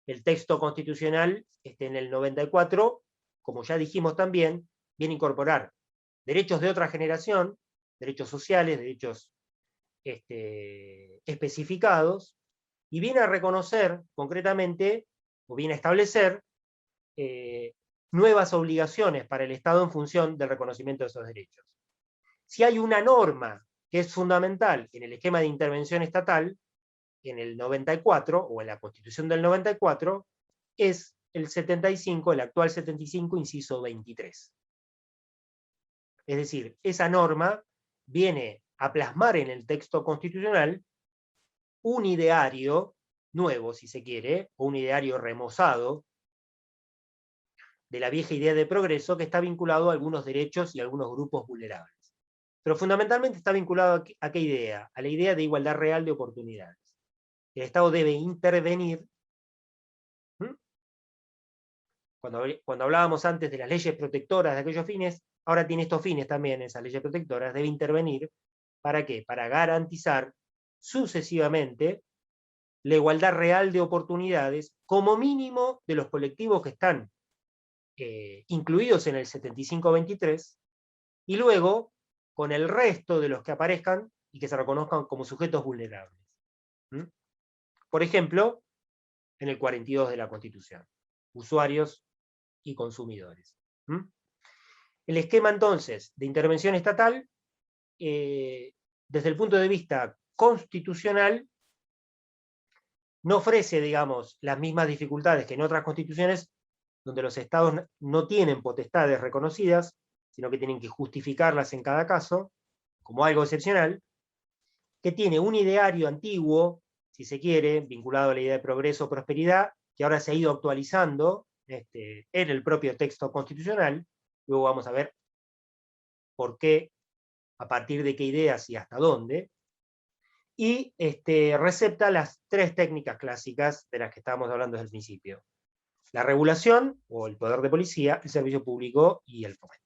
El texto constitucional, en el 94, como ya dijimos también, viene a incorporar derechos de otra generación, derechos sociales, derechos especificados, y viene a reconocer concretamente, o viene a establecer, nuevas obligaciones para el Estado en función del reconocimiento de esos derechos. Si hay una norma que es fundamental en el esquema de intervención estatal, en el 94, o en la Constitución del 94, es el 75, el actual 75, inciso 23. Es decir, esa norma viene a plasmar en el texto constitucional un ideario nuevo, si se quiere, o un ideario remozado de la vieja idea de progreso, que está vinculado a algunos derechos y a algunos grupos vulnerables. Pero fundamentalmente está vinculado a qué idea? A la idea de igualdad real de oportunidades. El Estado debe intervenir. Cuando hablábamos antes de las leyes protectoras de aquellos fines, ahora tiene estos fines también, esas leyes protectoras, debe intervenir. ¿Para qué? Para garantizar sucesivamente la igualdad real de oportunidades, como mínimo de los colectivos que están incluidos en el 75-23, y luego con el resto de los que aparezcan y que se reconozcan como sujetos vulnerables. Por ejemplo, en el 42 de la Constitución, usuarios y consumidores. El esquema entonces de intervención estatal, desde el punto de vista constitucional, no ofrece, digamos, las mismas dificultades que en otras constituciones, donde los estados no tienen potestades reconocidas, sino que tienen que justificarlas en cada caso, como algo excepcional, que tiene un ideario antiguo, si se quiere, vinculado a la idea de progreso o prosperidad, que ahora se ha ido actualizando en el propio texto constitucional. Luego vamos a ver por qué, a partir de qué ideas y hasta dónde. Y recepta las 3 técnicas clásicas de las que estábamos hablando desde el principio: la regulación, o el poder de policía, el servicio público y el fomento.